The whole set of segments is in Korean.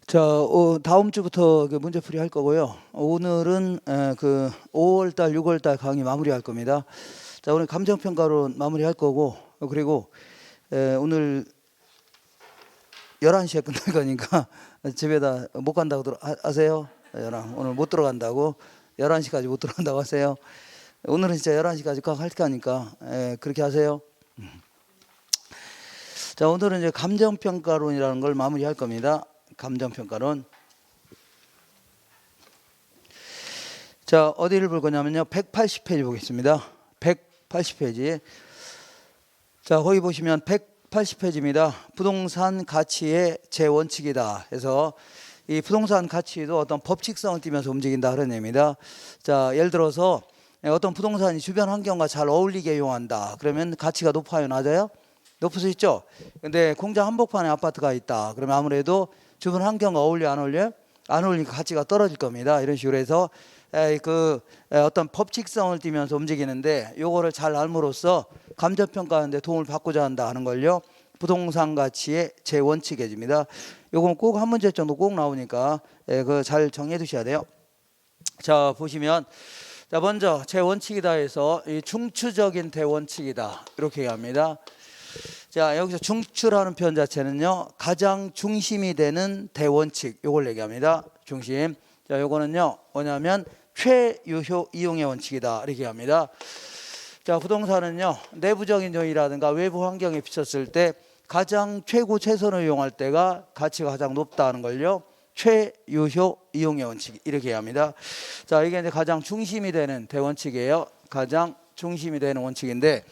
자, 다음 주부터 그 문제풀이 할 거고요. 오늘은 그 5월 달, 6월 달 강의 마무리할 겁니다. 자, 오늘 감정평가론 마무리할 거고, 그리고 오늘 11시에 끝날 거니까 집에다 못 간다고 하세요. 오늘 못 들어간다고. 11시까지 못 들어간다고 하세요. 오늘은 진짜 11시까지 꽉 할 거니까 그렇게 하세요. 자, 오늘은 이제 감정평가론이라는 걸 마무리할 겁니다. 감정평가론. 자, 어디를 볼 거냐면요. 180페이지 보겠습니다. 180페이지. 자, 거기 보시면 180페이지입니다. 부동산 가치의 제원칙이다 해서 이 부동산 가치도 어떤 법칙성을 띠면서 움직인다 그런 얘기입니다. 자, 예를 들어서 어떤 부동산이 주변 환경과 잘 어울리게 이용한다. 그러면 가치가 높아요, 낮아요? 높을 수 있죠. 근데 공장 한복판에 아파트가 있다. 그러면 아무래도 주변 환경과 어울려, 안 어울려요? 안 어울리니까 가치가 떨어질 겁니다. 이런 식으로 해서 어떤 법칙성을 띠면서 움직이는데, 요거를 잘 알므로써 감정평가하는데 도움을 받고자 한다 하는 걸요. 부동산 가치의 제원칙입니다. 요건 꼭 한 문제 정도 꼭 나오니까 그 잘 정리해 두셔야 돼요. 자, 보시면 자, 먼저 제원칙이다 해서 이 중추적인 대원칙이다 이렇게 얘기합니다. 자, 여기서 중추라는 표현 자체는요, 가장 중심이 되는 대원칙, 요걸 얘기합니다. 중심. 자, 요거는요, 뭐냐면 최유효 이용의 원칙이다 이렇게 합니다. 자, 부동산은요, 내부적인 요인이라든가 외부 환경에 비쳤을 때 가장 최고 최선을 이용할 때가 가치가 가장 높다는 걸요, 최유효 이용의 원칙 이렇게 합니다. 자, 이게 이제 가장 중심이 되는 대원칙이에요. 가장 중심이 되는 원칙인데,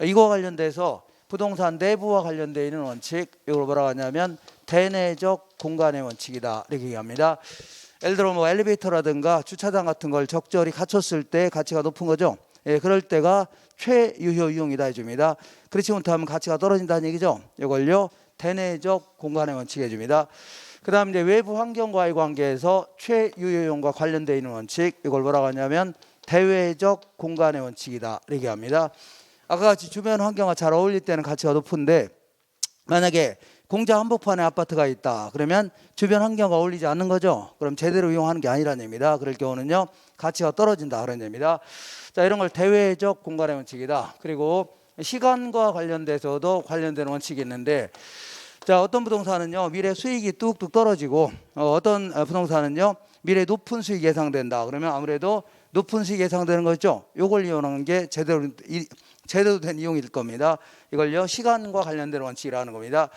이거 관련돼서 부동산 내부와 관련되어 있는 원칙, 이걸 뭐라고 하냐면 대내적 공간의 원칙이다 이렇게 얘기합니다. 예를 들어 뭐 엘리베이터라든가 주차장 같은 걸 적절히 갖췄을 때 가치가 높은 거죠. 예, 그럴 때가 최유효 이용이다 해줍니다. 그렇지 못하면 가치가 떨어진다는 얘기죠. 이걸요, 대내적 공간의 원칙 해줍니다. 그 다음 이제 외부 환경과의 관계에서 최유효 이용과 관련되어 있는 원칙, 이걸 뭐라고 하냐면 대외적 공간의 원칙이다 이렇게 합니다. 아까 같이 주변 환경과 잘 어울릴 때는 가치가 높은데, 만약에 공장 한복판에 아파트가 있다 그러면 주변 환경과 어울리지 않는 거죠. 그럼 제대로 이용하는 게 아니라는 얘기입니다. 그럴 경우는요, 가치가 떨어진다 그런 얘기입니다. 자, 이런 걸 대외적 공간의 원칙이다. 그리고 시간과 관련돼서도 관련되는 원칙이 있는데, 자, 어떤 부동산은요 미래 수익이 뚝뚝 떨어지고 어떤 부동산은요 미래 높은 수익이 예상된다. 그러면 아무래도 높은 수익이 예상되는 거죠. 이걸 이용하는 게 제대로 된 이용일 겁니다. 이걸요 시간과 관련된 원칙이라는 겁니다.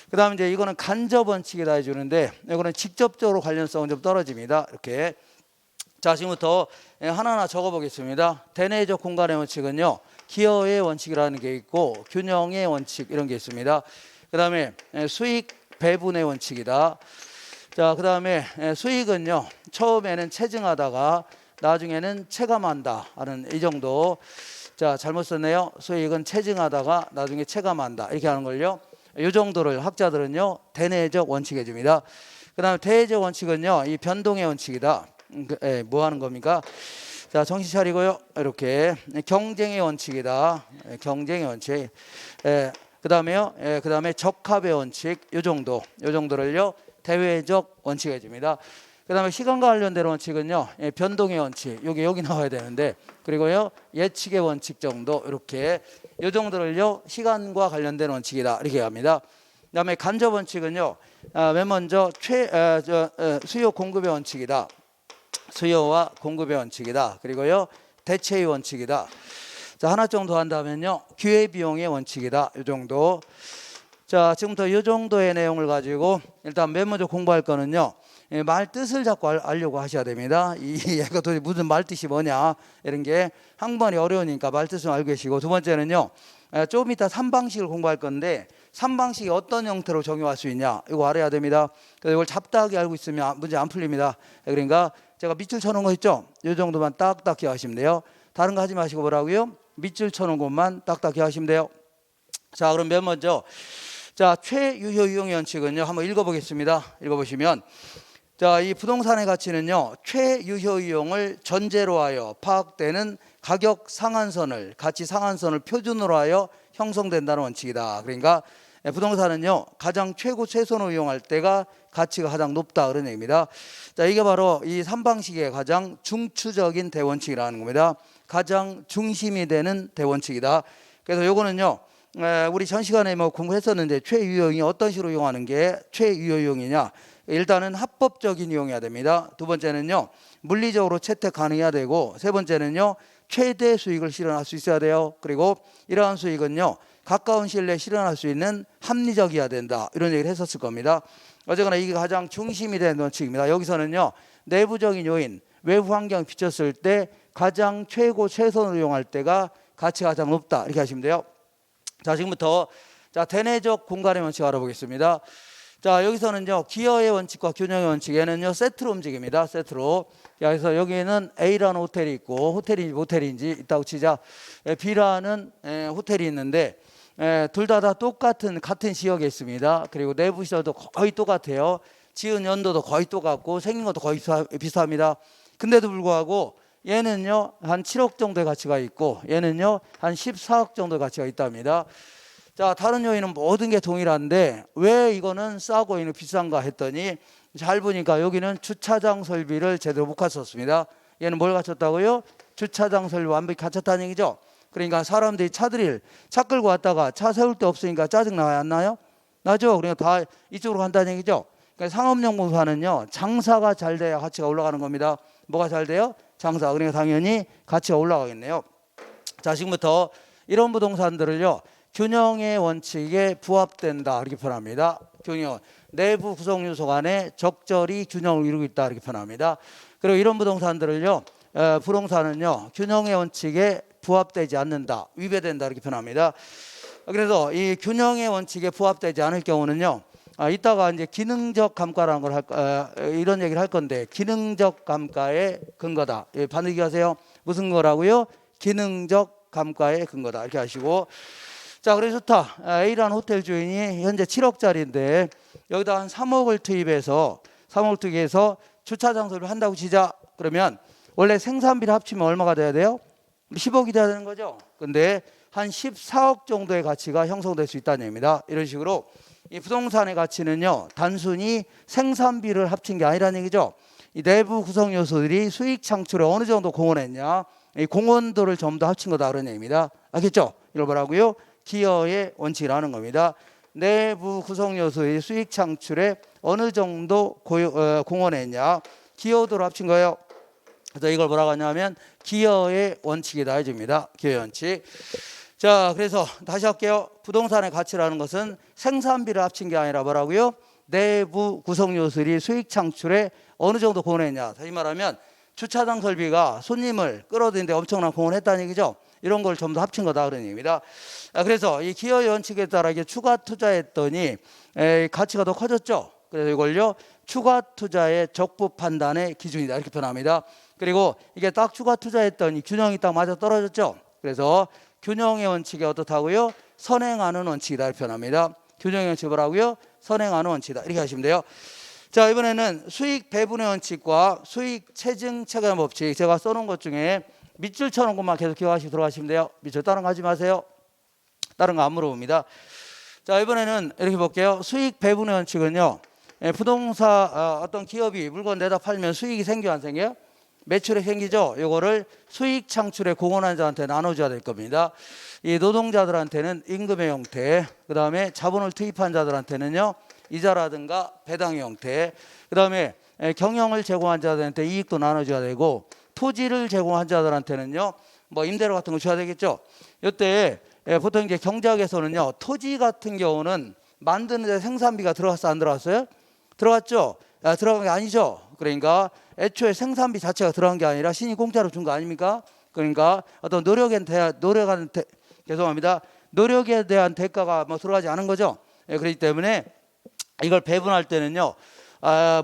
그 다음에 이제 이거는 간접 원칙이다 해주는데, 이거는 직접적으로 관련성은 좀 떨어집니다. 이렇게. 자, 지금부터 하나하나 적어보겠습니다. 대내적 공간의 원칙은요, 기여의 원칙이라는 게 있고 균형의 원칙 이런 게 있습니다. 그 다음에 수익 배분의 원칙이다. 자, 그 다음에 수익은요, 처음에는 체증하다가 나중에는 체감한다 하는 이 정도. 자, 잘못 썼네요. 수익은 체증하다가 나중에 체감한다 이렇게 하는 걸요, 이 정도를 학자들은요 대내적 원칙 해줍니다. 그 다음에 대외적 원칙은요, 이 변동의 원칙이다. 뭐 하는 겁니까? 자, 정신 차리고요. 이렇게 경쟁의 원칙이다. 경쟁의 원칙. 그 다음에요. 그 다음에 적합의 원칙. 요 정도를요 대외적 원칙 해줍니다. 그 다음에 시간과 관련된 원칙은요, 변동의 원칙, 여기 나와야 되는데, 그리고요 예측의 원칙 정도, 이렇게 이 정도를요 시간과 관련된 원칙이다 이렇게 합니다. 그 다음에 간접 원칙은요, 맨 먼저 수요 공급의 원칙이다. 수요와 공급의 원칙이다. 그리고요 대체의 원칙이다. 자, 하나 정도 한다면요 기회비용의 원칙이다. 이 정도. 자, 지금부터 이 정도의 내용을 가지고 일단 맨 먼저 공부할 거는요, 말 뜻을 자꾸 알려고 하셔야 됩니다. 얘가 도대체 무슨 말 뜻이 뭐냐 이런 게 한 번이 어려우니까 말 뜻을 알고 계시고, 두 번째는요, 조금 이따 3방식을 공부할 건데 3방식이 어떤 형태로 적용할 수 있냐 이거 알아야 됩니다. 그래서 이걸 잡다하게 알고 있으면 문제 안 풀립니다. 그러니까 제가 밑줄 쳐놓은 거 있죠, 이 정도만 딱딱 기억하시면 돼요. 다른 거 하지 마시고 뭐라고요? 밑줄 쳐놓은 것만 딱딱 기억하시면 돼요. 자, 그럼 맨 먼저 자, 최유효 이용의 원칙은요, 한번 읽어보겠습니다. 읽어보시면, 자, 이 부동산의 가치는요, 최유효 이용을 전제로 하여 파악되는 가격 상한선을, 가치 상한선을 표준으로 하여 형성된다는 원칙이다. 그러니까 부동산은요 가장 최고 최선을 이용할 때가 가치가 가장 높다 그런 얘기입니다. 자, 이게 바로 이 3방식의 가장 중추적인 대원칙이라는 겁니다. 가장 중심이 되는 대원칙이다. 그래서 요거는요 우리 전 시간에 뭐 공부했었는데 최유효용이 어떤 식으로 이용하는 게 최유효용이냐. 일단은 합법적인 이용해야 됩니다. 두 번째는요 물리적으로 채택 가능해야 되고, 세 번째는요 최대 수익을 실현할 수 있어야 돼요. 그리고 이러한 수익은요 가까운 시일 내에 실현할 수 있는 합리적이어야 된다, 이런 얘기를 했었을 겁니다. 어쨌거나 이게 가장 중심이 되는 원칙입니다. 여기서는요 내부적인 요인, 외부 환경을 비췄을 때 가장 최고 최선을 이용할 때가 가치가 가장 높다, 이렇게 하시면 돼요. 자, 지금부터 자 대내적 공간의 원칙 알아보겠습니다. 자, 여기서는요 기여의 원칙과 균형의 원칙, 얘는요 세트로 움직입니다. 세트로. 자, 그래서 여기에는 A라는 호텔이 있고, 호텔인지 모텔인지 있다고 치자. B라는 호텔이 있는데 둘 다 똑같은 지역에 있습니다. 그리고 내부 시설도 거의 똑같아요. 지은 연도도 거의 똑같고 생긴 것도 거의 비슷합니다. 근데도 불구하고 얘는요 한 7억 정도의 가치가 있고 얘는요 한 14억 정도의 가치가 있답니다. 자, 다른 요인은 모든 게 동일한데 왜 이거는 싸고 얘는 비싼가 했더니, 잘 보니까 여기는 주차장 설비를 제대로 못 갖췄습니다. 얘는 뭘 갖췄다고요? 주차장 설비 완벽히 갖췄다는 얘기죠. 그러니까 사람들이 차 끌고 왔다가 차 세울 데 없으니까 짜증 나요, 안 나요? 나죠. 그러니까 다 이쪽으로 간다는 얘기죠. 그러니까 상업용 부동산은요 장사가 잘 돼야 가치가 올라가는 겁니다. 뭐가 잘 돼요? 장사. 그러니까 당연히 가치가 올라가겠네요. 자, 지금부터 이런 부동산들을요 균형의 원칙에 부합된다, 이렇게 표현합니다. 균형, 내부 구성 요소 간에 적절히 균형을 이루고 있다, 이렇게 표현합니다. 그리고 이런 부동산들을요 부동산은요 균형의 원칙에 부합되지 않는다, 위배된다, 이렇게 표현합니다. 그래서 이 균형의 원칙에 부합되지 않을 경우는요 이따가 이제 기능적 감가라는 걸 이런 얘기를 할 건데, 기능적 감가의 근거다. 반드시 하세요. 무슨 거라고요? 기능적 감가의 근거다, 이렇게 하시고. 자, 그래 좋다. A라는 호텔 주인이 현재 7억짜리인데 여기다 한 3억을 투입해서 주차장 설비를 한다고 치자. 그러면 원래 생산비를 합치면 얼마가 돼야 돼요? 10억이 돼야 되는 거죠. 근데 한 14억 정도의 가치가 형성될 수 있다는 얘기입니다. 이런 식으로 이 부동산의 가치는요 단순히 생산비를 합친 게 아니라는 얘기죠. 이 내부 구성 요소들이 수익 창출에 어느 정도 공헌했냐, 이 공헌도를 전부 다 합친 거다, 그런 얘기입니다. 알겠죠? 이걸 뭐라고요? 기여의 원칙이라는 겁니다. 내부 구성 요소의 수익 창출에 어느 정도 공헌했냐, 기여도를 합친 거예요. 그래서 이걸 뭐라고 하냐면 기여의 원칙이다 해줍니다. 기여의 원칙. 자, 그래서 다시 할게요. 부동산의 가치라는 것은 생산비를 합친 게 아니라 뭐라고요? 내부 구성 요소들이 수익 창출에 어느 정도 공헌했냐. 다시 말하면 주차장 설비가 손님을 끌어들이는데 엄청난 공헌을 했다는 얘기죠. 이런 걸 전부 다 합친 거다, 그런 얘기입니다. 그래서 이 기여의 원칙에 따라 이게 추가 투자했더니 가치가 더 커졌죠. 그래서 이걸요 추가 투자의 적부 판단의 기준이다, 이렇게 표현합니다. 그리고 이게 딱 추가 투자했더니 균형이 딱 맞아 떨어졌죠. 그래서 균형의 원칙이 어떻다고요? 선행하는 원칙이다, 이렇게 표현합니다. 균형의 원칙이 뭐라고요? 선행하는 원칙이다, 이렇게 하시면 돼요. 자, 이번에는 수익 배분의 원칙과 수익 체증 체감 법칙, 제가 써놓은 것 중에 밑줄 쳐놓은 것만 계속 기억하시고 들어가시면 돼요. 밑줄 다른 거 하지 마세요. 다른 거 안 물어봅니다. 자, 이번에는 이렇게 볼게요. 수익 배분의 원칙은요 부동산 어떤 기업이 물건 내다 팔면 수익이 생겨 안 생겨요? 매출이 생기죠. 이거를 수익 창출에 공헌한 자한테 나눠줘야 될 겁니다. 이 노동자들한테는 임금의 형태, 그 다음에 자본을 투입한 자들한테는요 이자라든가 배당의 형태, 그 다음에 경영을 제공한 자들한테 이익도 나눠줘야 되고, 토지를 제공한 자들한테는요 뭐 임대료 같은 거 줘야 되겠죠. 이때 보통 이제 경제학에서는요 토지 같은 경우는 만드는데 생산비가 들어갔어, 안 들어갔어요? 들어갔죠. 들어간 게 아니죠. 그러니까 애초에 생산비 자체가 들어간 게 아니라 신이 공짜로 준 거 아닙니까? 그러니까 어떤 노력에 대한 대가가 뭐 들어가지 않은 거죠. 그렇기 때문에 이걸 배분할 때는요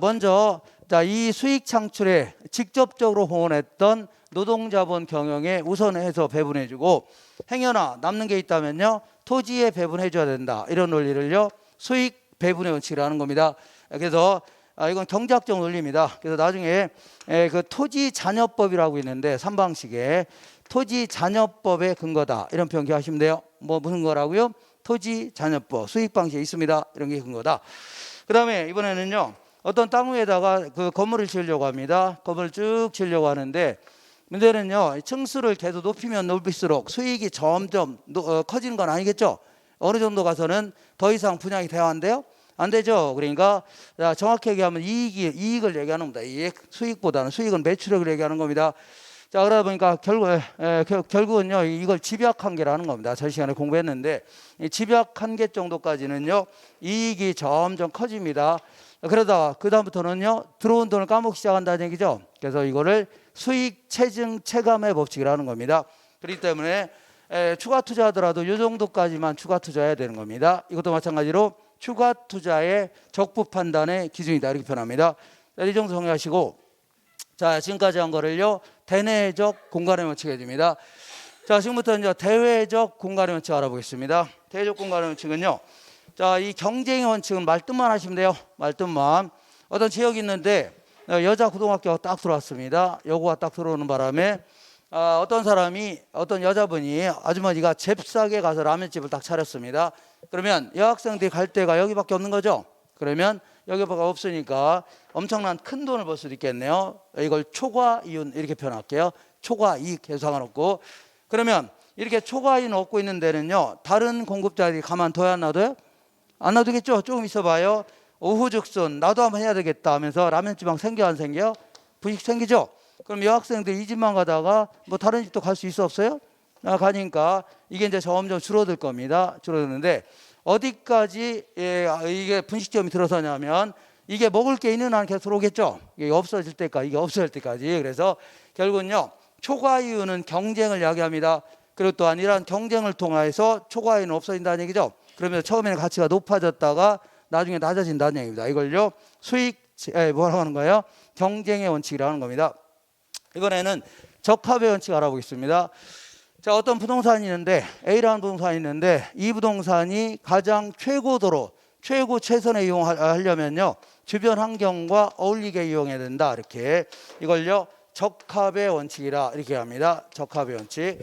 먼저 이 수익 창출에 직접적으로 공헌했던 노동자본 경영에 우선해서 배분해주고, 행여나 남는 게 있다면요 토지에 배분해줘야 된다, 이런 논리를요 수익 배분의 원칙이라는 겁니다. 그래서 이건 경제학적 논리입니다. 그래서 나중에 그 토지 잔여법이라고 있는데 3방식에 토지 잔여법의 근거다, 이런 표현 기억하시면 돼요. 뭐 무슨 거라고요? 토지 잔여법, 수익 방식이 있습니다. 이런 게 근거다. 그 다음에 이번에는요, 어떤 땅 위에다가 그 건물을 지으려고 합니다. 건물을 쭉 지으려고 하는데, 문제는요, 층수를 계속 높이면 높일수록 수익이 점점 커지는 건 아니겠죠? 어느 정도 가서는 더 이상 분양이 돼야 한대요? 안 되죠. 그러니까 정확히 얘기하면 이익을 얘기하는 겁니다. 이익, 수익보다는 수익은 매출액을 얘기하는 겁니다. 자, 그러다 보니까 결국은요, 이걸 집약한계라는 겁니다. 저 시간에 공부했는데, 이 집약한계 정도까지는요, 이익이 점점 커집니다. 그러다가 그다음부터는요, 들어온 돈을 까먹기 시작한다는 얘기죠. 그래서 이거를 수익 체증 체감의 법칙이라는 겁니다. 그렇기 때문에 추가 투자하더라도 이 정도까지만 추가 투자해야 되는 겁니다. 이것도 마찬가지로 추가 투자의 적부 판단의 기준이다, 이렇게 표현합니다. 자, 이 정도 정리하시고, 자, 지금까지 한 거를요, 대내적 공간의 원칙 해줍니다. 자, 지금부터 이제 대외적 공간의 원칙 알아보겠습니다. 대외적 공간의 원칙은요, 자, 이 경쟁의 원칙은 말뜻만 하시면 돼요. 말뜻만. 어떤 지역이 있는데 여자 고등학교가 딱 들어왔습니다. 여고가 딱 들어오는 바람에 어떤 여자분이, 아주머니가 잽싸게 가서 라면집을 딱 차렸습니다. 그러면 여학생들이 갈 데가 여기밖에 없는 거죠. 그러면 여기밖에 없으니까 엄청난 큰 돈을 벌 수도 있겠네요. 이걸 초과이윤 이렇게 표현할게요. 초과이익 해서 상관없고, 그러면 이렇게 초과이윤 얻고 있는 데는요, 다른 공급자들이 가만둬야 안 놔둬요? 안 놔두겠죠. 조금 있어봐요. 오후죽순 나도 한번 해야 되겠다 하면서 라면집방 생겨 안 생겨? 분식 생기죠. 그럼 여학생들이 이 집만 가다가 뭐 다른 집도 갈 수 있어 없어요? 가니까 이게 이제 점점 줄어들 겁니다. 줄어드는데 어디까지 이게 분식점이 들어서냐면, 이게 먹을 게 있는 한 계속 들어오겠죠. 이게 없어질 때까지, 이게 없어질 때까지. 그래서 결국은요, 초과이윤은 경쟁을 이야기합니다. 그리고 또한 이러한 경쟁을 통해서 초과이윤은 없어진다는 얘기죠. 그러면 처음에는 가치가 높아졌다가 나중에 낮아진다는 얘기입니다. 이걸요, 뭐라고 하는 거예요? 경쟁의 원칙이라고 하는 겁니다. 이번에는 적합의 원칙 알아보겠습니다. 자, 어떤 부동산이 있는데, A라는 부동산이 있는데, 이 부동산이 가장 최고도로 최고 최선에 이용하려면요, 주변 환경과 어울리게 이용해야 된다. 이렇게 이걸요, 적합의 원칙이라 이렇게 합니다. 적합의 원칙.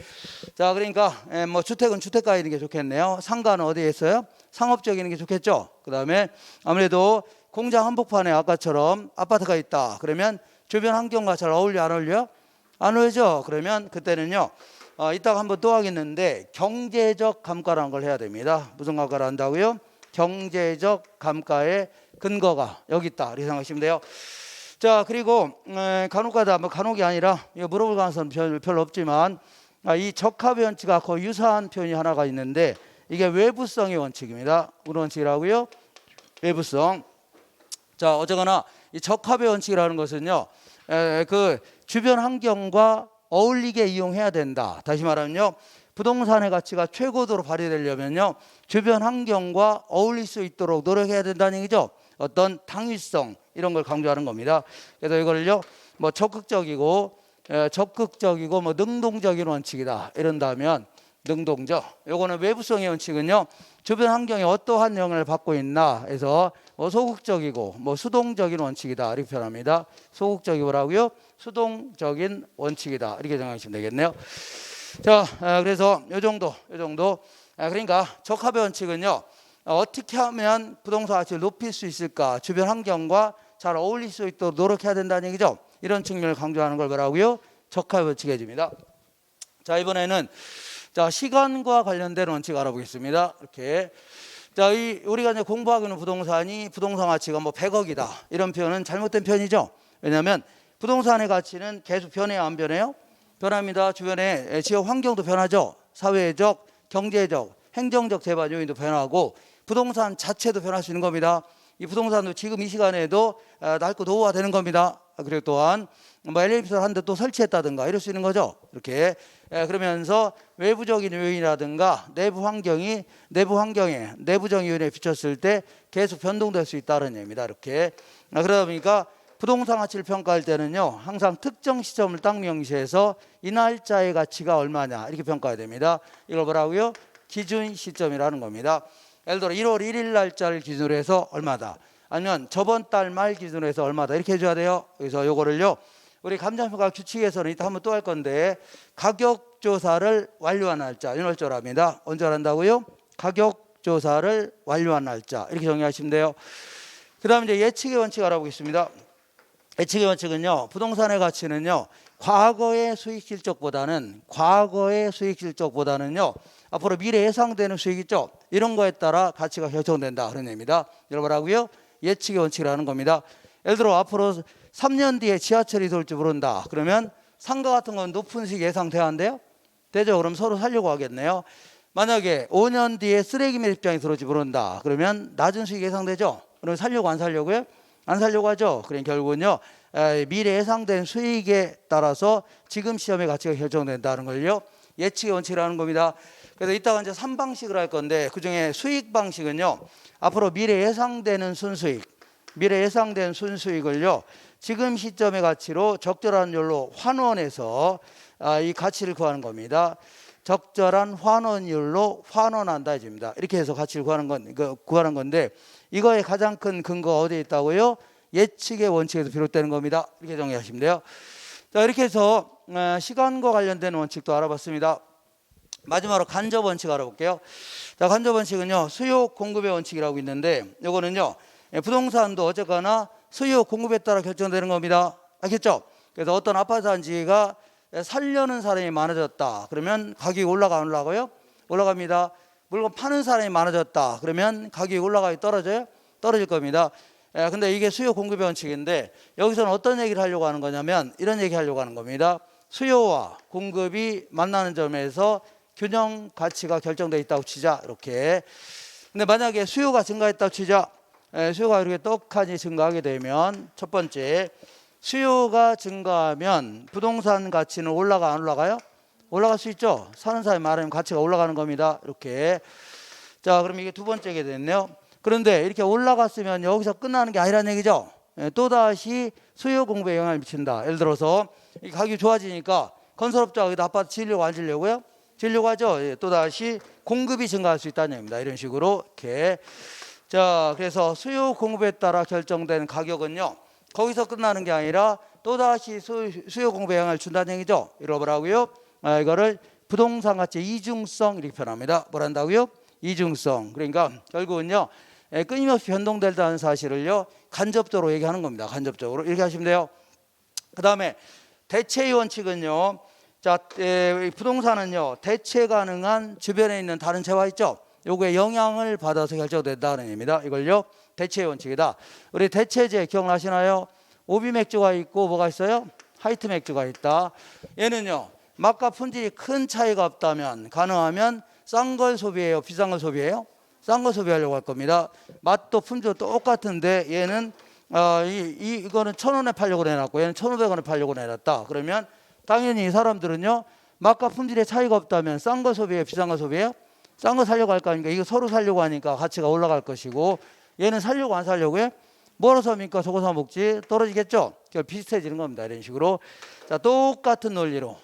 자, 그러니까 뭐 주택은 주택가에 있는 게 좋겠네요. 상가는 어디에 있어요? 상업적인 있는 게 좋겠죠. 그다음에 아무래도 공장 한복판에 아까처럼 아파트가 있다. 그러면 주변 환경과 잘 어울려 안 어울려? 안 어울리죠. 그러면 그때는요, 이따가 한번 또 하겠는데 경제적 감가라는 걸 해야 됩니다. 무슨 감가를 한다고요? 경제적 감가의 근거가 여기 있다, 이렇게 생각하시면 돼요. 자, 그리고 간혹가다, 뭐 간혹이 아니라 이거 물어볼 가능성은 별로 없지만, 이 적합의 원칙과 거의 유사한 표현이 하나가 있는데, 이게 외부성의 원칙입니다. 무슨 원칙이라고요? 외부성. 자, 어쨌거나 이 적합의 원칙이라는 것은요, 그 주변 환경과 어울리게 이용해야 된다. 다시 말하면요, 부동산의 가치가 최고도로 발휘되려면요, 주변 환경과 어울릴 수 있도록 노력해야 된다는 얘기죠. 어떤 당위성, 이런 걸 강조하는 겁니다. 그래서 이걸요, 뭐 적극적이고 뭐 능동적인 원칙이다 이런다면, 능동적, 요거는 외부성의 원칙은요, 주변 환경에 어떠한 영향을 받고 있나 해서 뭐 소극적이고 뭐 수동적인 원칙이다, 이렇게 표현합니다. 소극적이고라고요, 수동적인 원칙이다, 이렇게 정하시면 되겠네요. 자, 그래서 요 정도. 그러니까 적합의 원칙은요, 어떻게 하면 부동산 가치를 높일 수 있을까, 주변 환경과 잘 어울릴 수 있도록 노력해야 된다는 얘기죠. 이런 측면을 강조하는 걸 뭐라고요? 적합의 원칙 해줍니다. 자, 이번에는 자, 시간과 관련된 원칙 알아보겠습니다. 이렇게. 자, 우리가 이제 공부하고 있는 부동산 가치가 뭐 100억이다. 이런 표현은 잘못된 표현이죠. 왜냐하면 부동산의 가치는 계속 변해요, 안 변해요? 변합니다. 주변에 지역 환경도 변하죠. 사회적, 경제적, 행정적 재반 요인도 변하고 부동산 자체도 변할 수 있는 겁니다. 이 부동산도 지금 이 시간에도 낡고 노후화되는 겁니다. 그리고 또한 뭐 엘리베이터를 한 대 또 설치했다든가 이럴 수 있는 거죠. 이렇게 그러면서 외부적인 요인이라든가 내부 환경에 내부적인 요인에 비쳤을 때 계속 변동될 수 있다는 얘기입니다. 이렇게 그러다 보니까 부동산 가치를 평가할 때는요, 항상 특정 시점을 딱 명시해서 이 날짜의 가치가 얼마냐 이렇게 평가해야 됩니다. 이걸 뭐라고요? 기준 시점이라는 겁니다. 예를 들어 1월 1일 날짜를 기준으로 해서 얼마다, 아니면 저번 달 말 기준으로 해서 얼마다, 이렇게 해줘야 돼요. 그래서 요거를요, 우리 감정평가 규칙에서는 이따 한번 또 할 건데, 가격조사를 완료한 날짜, 이 날짜랍니다. 언제 한다고요? 가격 조사를 완료한 날짜 이렇게 정리하시면 돼요. 그 다음에 이제 예측의 원칙 알아보겠습니다. 예측의 원칙은요, 부동산의 가치는요, 과거의 수익 실적보다는요, 앞으로 미래 예상되는 수익 있죠? 이런 거에 따라 가치가 결정된다. 그런 얘기입니다. 여러분하고요, 예측의 원칙이라는 겁니다. 예를 들어 앞으로 3년 뒤에 지하철이 돌지 모른다. 그러면 상가 같은 건 높은 수익 예상돼야 한대요? 되죠? 그럼 서로 살려고 하겠네요. 만약에 5년 뒤에 쓰레기 매립장이 들어올지 모른다. 그러면 낮은 수익 예상되죠? 그러면 살려고 안 살려고요? 안 살려고 하죠. 그럼 결국은요, 미래 예상된 수익에 따라서 지금 시점의 가치가 결정된다는 걸요, 예측의 원칙이라는 겁니다. 그래서 이따가 이제 3방식을 할 건데, 그 중에 수익 방식은요, 앞으로 미래 예상되는 순수익을요, 지금 시점의 가치로 적절한 율로 환원해서 이 가치를 구하는 겁니다. 적절한 환원율로 환원한다 해줍니다. 이렇게 해서 가치를 구하는 건데, 이거의 가장 큰 근거가 어디에 있다고요? 예측의 원칙에서 비롯되는 겁니다. 이렇게 정리하시면 돼요. 자, 이렇게 해서 시간과 관련된 원칙도 알아봤습니다. 마지막으로 간접 원칙 알아볼게요. 자, 간접 원칙은요, 수요 공급의 원칙이라고 있는데, 이거는요, 부동산도 어쨌거나 수요 공급에 따라 결정되는 겁니다. 알겠죠? 그래서 어떤 아파트 단지가 살려는 사람이 많아졌다. 그러면 가격이 올라가 안 올라가요? 올라갑니다. 물건 파는 사람이 많아졌다. 그러면 가격이 올라가요? 떨어져요? 떨어질 겁니다. 근데 이게 수요 공급의 원칙인데, 여기서는 어떤 얘기를 하려고 하는 거냐면 이런 얘기 하려고 하는 겁니다. 수요와 공급이 만나는 점에서 균형 가치가 결정되어 있다고 치자. 이렇게. 근데 만약에 수요가 증가했다고 치자. 수요가 이렇게 떡하니 증가하게 되면, 첫 번째, 수요가 증가하면 부동산 가치는 올라가 안 올라가요? 올라갈 수 있죠. 사는 사람이 많으면 가치가 올라가는 겁니다. 이렇게. 자, 그럼 이게 두 번째게 됐네요. 그런데 이렇게 올라갔으면 여기서 끝나는 게 아니라는 얘기죠. 또다시 수요 공급에 영향을 미친다. 예를 들어서 이 가격이 좋아지니까 건설업자가 여기다 아파트 지으려고 안 지으려고요? 지으려고 하죠. 또다시 공급이 증가할 수 있다는 얘기입니다. 이런 식으로 이렇게. 자, 그래서 수요 공급에 따라 결정된 가격은요, 거기서 끝나는 게 아니라 또다시 수요 공급에 영향을 준다는 얘기죠. 이러더라고요. 이거를 부동산 가치의 이중성 이렇게 표현합니다. 뭘 한다고요? 이중성. 그러니까 결국은요, 끊임없이 변동된다는 사실을요, 간접적으로 얘기하는 겁니다. 간접적으로 이렇게 하시면 돼요. 그 다음에 대체의 원칙은요, 자, 부동산은요, 대체 가능한 주변에 있는 다른 재화 있죠? 요거에 영향을 받아서 결정된다는 얘기입니다. 이걸요, 대체의 원칙이다. 우리 대체제 기억나시나요? 오비 맥주가 있고 뭐가 있어요? 하이트 맥주가 있다. 얘는요, 맛과 품질이 큰 차이가 없다면, 가능하면 싼 걸 소비해요? 비싼 걸 소비해요? 싼 걸 소비하려고 할 겁니다. 맛도 품질도 똑같은데 얘는 이거는 1,000원에 팔려고 내놨고 얘는 1,500원에 팔려고 내놨다. 그러면 당연히 이 사람들은요, 맛과 품질의 차이가 없다면 싼 거 소비해요? 비싼 거 소비해요? 싼 거 살려고 할 거 아닙니까? 이거 서로 살려고 하니까 가치가 올라갈 것이고, 얘는 살려고 안 살려고요? 뭐로 삽니까? 저거 사 먹지? 떨어지겠죠? 비슷해지는 겁니다. 이런 식으로. 자, 똑같은 논리로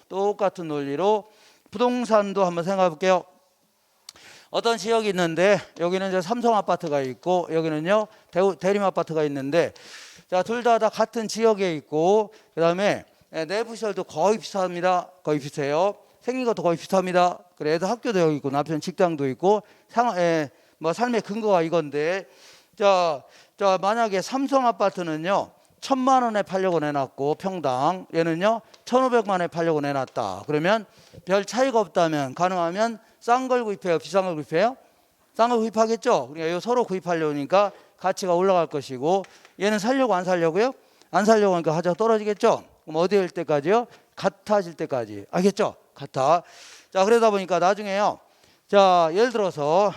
부동산도 한번 생각해 볼게요. 어떤 지역이 있는데, 여기는 이제 삼성 아파트가 있고, 여기는요, 대림 아파트가 있는데, 자, 둘 다 같은 지역에 있고, 그 다음에 내부 시설도 거의 비슷합니다. 거의 비슷해요. 생긴 것도 거의 비슷합니다. 그래, 애들 학교도 여기 있고, 남편 직장도 있고, 뭐 삶의 근거가 이건데, 자, 만약에 삼성 아파트는요, 1,000만 원에 팔려고 내놨고, 평당, 얘는요, 1,500만 원에 팔려고 내놨다. 그러면 별 차이가 없다면, 가능하면 싼 걸 구입해요? 비싼 걸 구입해요? 싼 걸 구입하겠죠? 그러니까 이거 서로 구입하려니까 가치가 올라갈 것이고, 얘는 살려고 안 살려고요? 안 살려고 하니까 가치가 떨어지겠죠? 그럼 어디일 때까지요? 같아질 때까지. 알겠죠? 같아. 자, 그러다 보니까 나중에요. 자, 예를 들어서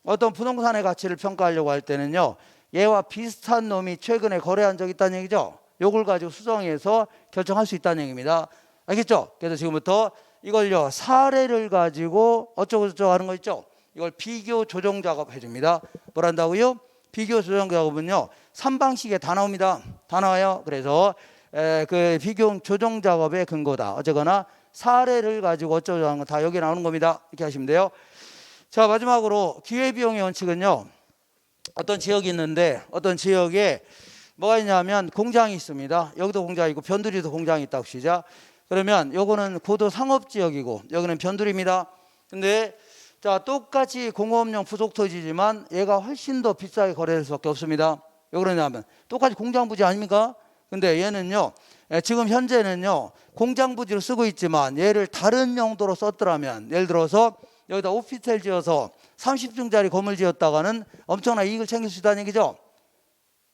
어떤 부동산의 가치를 평가하려고 할 때는요, 얘와 비슷한 놈이 최근에 거래한 적 있다는 얘기죠. 요걸 가지고 수정해서 결정할 수 있다는 얘기입니다. 알겠죠? 그래서 지금부터 이걸요, 사례를 가지고 어쩌고저쩌고 하는 거 있죠? 이걸 비교 조정 작업 해줍니다. 뭘 한다고요? 비교 조정 작업은요, 3방식에 다 나옵니다. 다 나와요. 그래서 그 비교 조정 작업의 근거다. 어쨌거나 사례를 가지고 어쩌고저쩌고 하는 거 다 여기 나오는 겁니다. 이렇게 하시면 돼요. 자, 마지막으로 기회비용의 원칙은요, 어떤 지역이 있는데, 어떤 지역에 뭐가 있냐면 공장이 있습니다. 여기도 공장이 있고 변두리도 공장이 있다고 시자. 그러면 요거는 고도 상업지역이고 여기는 변두리입니다. 근데 자, 똑같이 공업용 부속토지지만 얘가 훨씬 더 비싸게 거래될 수밖에 없습니다. 왜 그러냐면 똑같이 공장부지 아닙니까? 근데 얘는요, 지금 현재는요 공장부지로 쓰고 있지만 얘를 다른 용도로 썼더라면, 예를 들어서 여기다 오피스텔 지어서 30층짜리 건물 지었다가는 엄청난 이익을 챙길 수 있다는 얘기죠.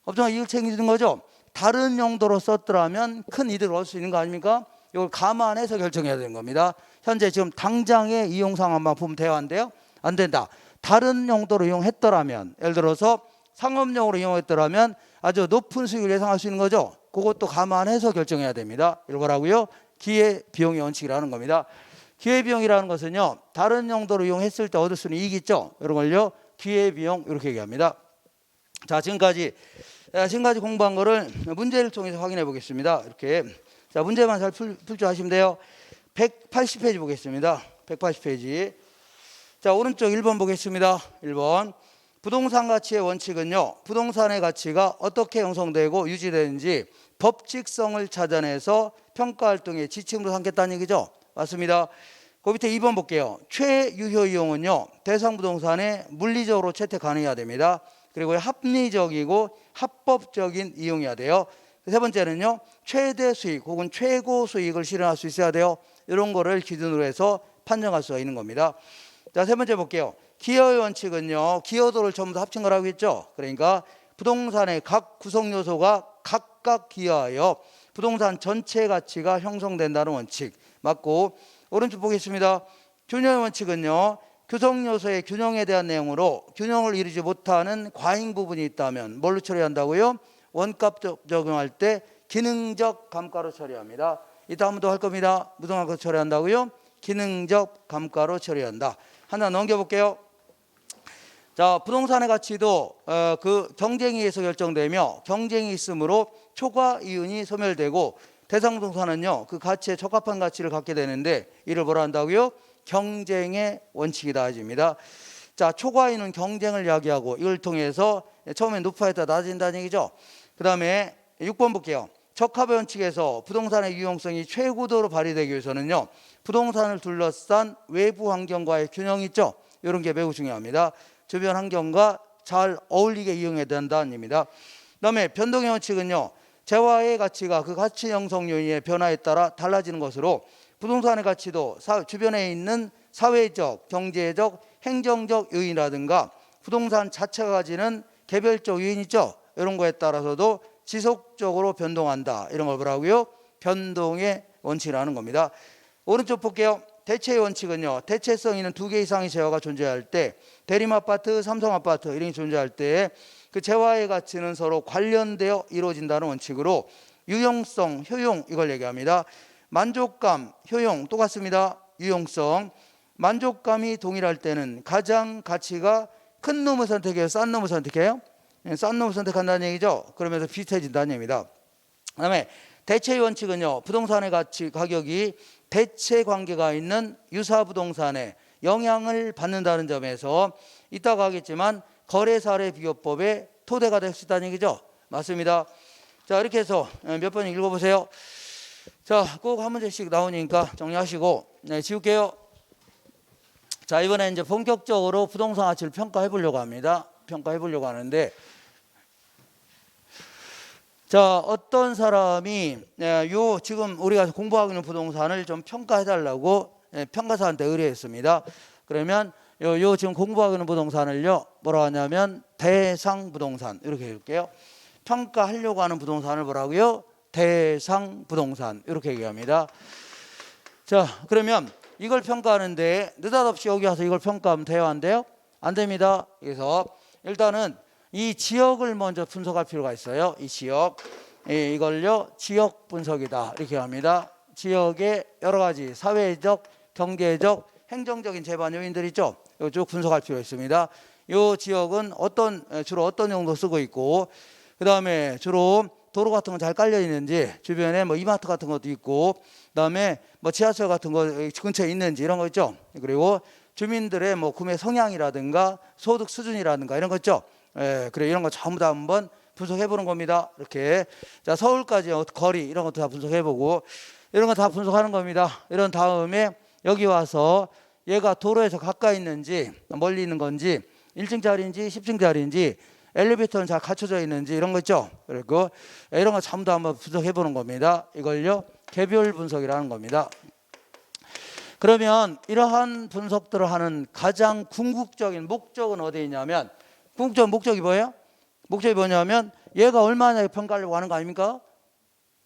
엄청난 이익을 챙기는 거죠. 다른 용도로 썼더라면 큰 이득을 얻을 수 있는 거 아닙니까? 이걸 감안해서 결정해야 되는 겁니다. 현재 지금 당장의 이용 상황만 보면 대화인데요, 안 된다. 다른 용도로 이용했더라면, 예를 들어서 상업용으로 이용했더라면 아주 높은 수익을 예상할 수 있는 거죠. 그것도 감안해서 결정해야 됩니다. 이걸 뭐라고요? 기회비용의 원칙이라는 겁니다. 기회비용이라는 것은요, 다른 용도로 이용했을 때 얻을 수 있는 이익이 있죠. 이런 걸요 기회비용 이렇게 얘기합니다. 자, 지금까지 공부한 거를 문제를 통해서 확인해 보겠습니다. 이렇게, 자, 문제만 잘 풀 줄 아시면 돼요. 180페이지 보겠습니다. 180페이지. 자, 오른쪽 1번 보겠습니다. 1번. 부동산 가치의 원칙은요, 부동산의 가치가 어떻게 형성되고 유지되는지 법칙성을 찾아내서 평가 활동의 지침으로 삼겠다는 얘기죠. 맞습니다. 그 밑에 2번 볼게요. 최유효 이용은요, 대상 부동산에 물리적으로 채택 가능해야 됩니다. 그리고 합리적이고 합법적인 이용이어야 돼요. 세 번째는요, 최대 수익 혹은 최고 수익을 실현할 수 있어야 돼요. 이런 거를 기준으로 해서 판정할 수가 있는 겁니다. 자, 세 번째 볼게요. 기여의 원칙은요, 기여도를 전부 다 합친 거라고 했죠. 그러니까 부동산의 각 구성 요소가 각각 기여하여 부동산 전체 가치가 형성된다는 원칙 맞고, 오른쪽 보겠습니다. 균형의 원칙은요, 구성 요소의 균형에 대한 내용으로 균형을 이루지 못하는 과잉 부분이 있다면 뭘로 처리한다고요? 원값 적용할 때 기능적 감가로 처리합니다. 이따 한 번 더 할 겁니다. 무슨 감가로 처리한다고요? 기능적 감가로 처리한다. 하나 넘겨볼게요. 자, 부동산의 가치도 그 경쟁에 의해서 결정되며 경쟁이 있으므로 초과 이윤이 소멸되고, 대상 부동산은요 그 가치에 적합한 가치를 갖게 되는데 이를 뭐라 한다고요? 경쟁의 원칙이다 하집니다. 자, 초과 이윤은 경쟁을 이야기하고 이걸 통해서 처음에 높아야 낮아진다는 얘기죠. 그 다음에 6번 볼게요. 적합의 원칙에서 부동산의 유용성이 최고도로 발휘되기 위해서는요, 부동산을 둘러싼 외부 환경과의 균형이 있죠. 이런 게 매우 중요합니다. 주변 환경과 잘 어울리게 이용해야 된다는 얘기입니다. 그 다음에 변동의 원칙은요, 재화의 가치가 그 가치 형성 요인의 변화에 따라 달라지는 것으로 부동산의 가치도 주변에 있는 사회적, 경제적, 행정적 요인이라든가 부동산 자체가 가지는 개별적 요인 있죠. 이런 거에 따라서도 지속적으로 변동한다. 이런 걸 뭐라고요? 변동의 원칙이라는 겁니다. 오른쪽 볼게요. 대체의 원칙은요, 대체성 있는 2개 이상의 재화가 존재할 때, 대림아파트, 삼성아파트 이런 게 존재할 때 그 재화의 가치는 서로 관련되어 이루어진다는 원칙으로 유용성, 효용 이걸 얘기합니다. 만족감, 효용 똑같습니다. 유용성, 만족감이 동일할 때는 가장 가치가 큰 놈을 선택해요? 싼 놈을 선택해요? 싼 놈을 선택한다는 얘기죠. 그러면서 비슷해진다는 얘기입니다. 그 다음에 대체의 원칙은요, 부동산의 가치, 가격이 대체 관계가 있는 유사 부동산에 영향을 받는다는 점에서 이따가 하겠지만 거래사례 비교법의 토대가 될 수 있다는 얘기죠. 맞습니다. 자, 이렇게 해서 몇 번 읽어보세요. 자, 꼭 한 문제씩 나오니까 정리하시고, 네, 지울게요. 자, 이번에 이제 본격적으로 부동산 가치를 평가해 보려고 합니다. 평가해 보려고 하는데, 자, 어떤 사람이 요 지금 우리가 공부하고 있는 부동산을 좀 평가해 달라고 평가사한테 의뢰했습니다. 그러면 요 지금 공부하고 있는 부동산을요 뭐라 하냐면 대상 부동산 이렇게 해볼게요. 평가하려고 하는 부동산을 뭐라고요? 대상 부동산 이렇게 얘기합니다. 자, 그러면 이걸 평가하는데 느닷없이 여기 와서 이걸 평가하면 돼요, 안 돼요? 안 됩니다. 그래서 일단은 이 지역을 먼저 분석할 필요가 있어요. 이 지역, 이걸요 지역 분석이다 이렇게 합니다. 지역의 여러 가지 사회적, 경제적, 행정적인 제반 요인들 있죠. 이거 쭉 분석할 필요가 있습니다. 이 지역은 주로 어떤 용도 쓰고 있고, 그 다음에 주로 도로 같은 거 잘 깔려 있는지, 주변에 뭐 이마트 같은 것도 있고, 그 다음에 뭐 지하철 같은 거 근처에 있는지 이런 거 있죠. 그리고 주민들의 뭐 구매 성향이라든가 소득 수준이라든가 이런 거 있죠. 그래, 이런 거 전부 다 한번 분석해 보는 겁니다. 이렇게. 자, 서울까지 거리 이런 것도 다 분석해 보고 이런 거 다 분석하는 겁니다. 이런 다음에 여기 와서 얘가 도로에서 가까이 있는지 멀리 있는 건지 1층짜리인지 10층짜리인지 엘리베이터는 잘 갖춰져 있는지 이런 거 있죠. 그리고 이런 거 전부 다 한번 분석해 보는 겁니다. 이걸요 개별 분석이라는 겁니다. 그러면 이러한 분석들을 하는 가장 궁극적인 목적은 어디에 있냐면, 궁극적 목적이 뭐예요? 목적이 뭐냐면 얘가 얼마나 평가하려고 하는 거 아닙니까?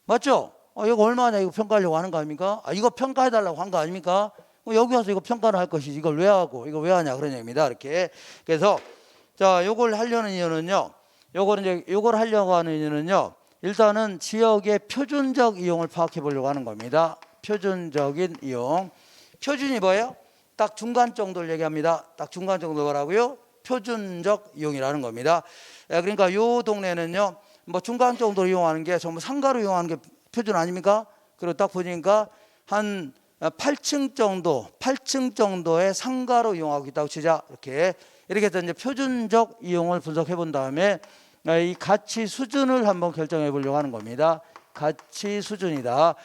맞죠? 얘가 얼마나 이거 평가하려고 하는 거 아닙니까? 이거 평가해달라고 한 거 아닙니까? 여기 와서 이거 평가를 할 것이지 이걸 왜 하고 이거 왜 하냐 그런 얘기입니다. 이렇게. 그래서 자, 요걸 하려는 이유는요. 요걸 하려고 하는 이유는요. 일단은 지역의 표준적 이용을 파악해 보려고 하는 겁니다. 표준적인 이용. 표준이 뭐예요? 딱 중간 정도를 얘기합니다. 딱 중간 정도 뭐라고요? 표준적 이용이라는 겁니다. 그러니까 요 동네는요. 뭐 중간 정도로 이용하는 게 전부 상가로 이용하는 게 표준 아닙니까? 그리고 딱 보니까 한 8층 정도의 상가로 이용하고 있다고 치자. 이렇게 해서 이제 표준적 이용을 분석해 본 다음에 이 가치 수준을 한번 결정해 보려고 하는 겁니다. 가치 수준이다.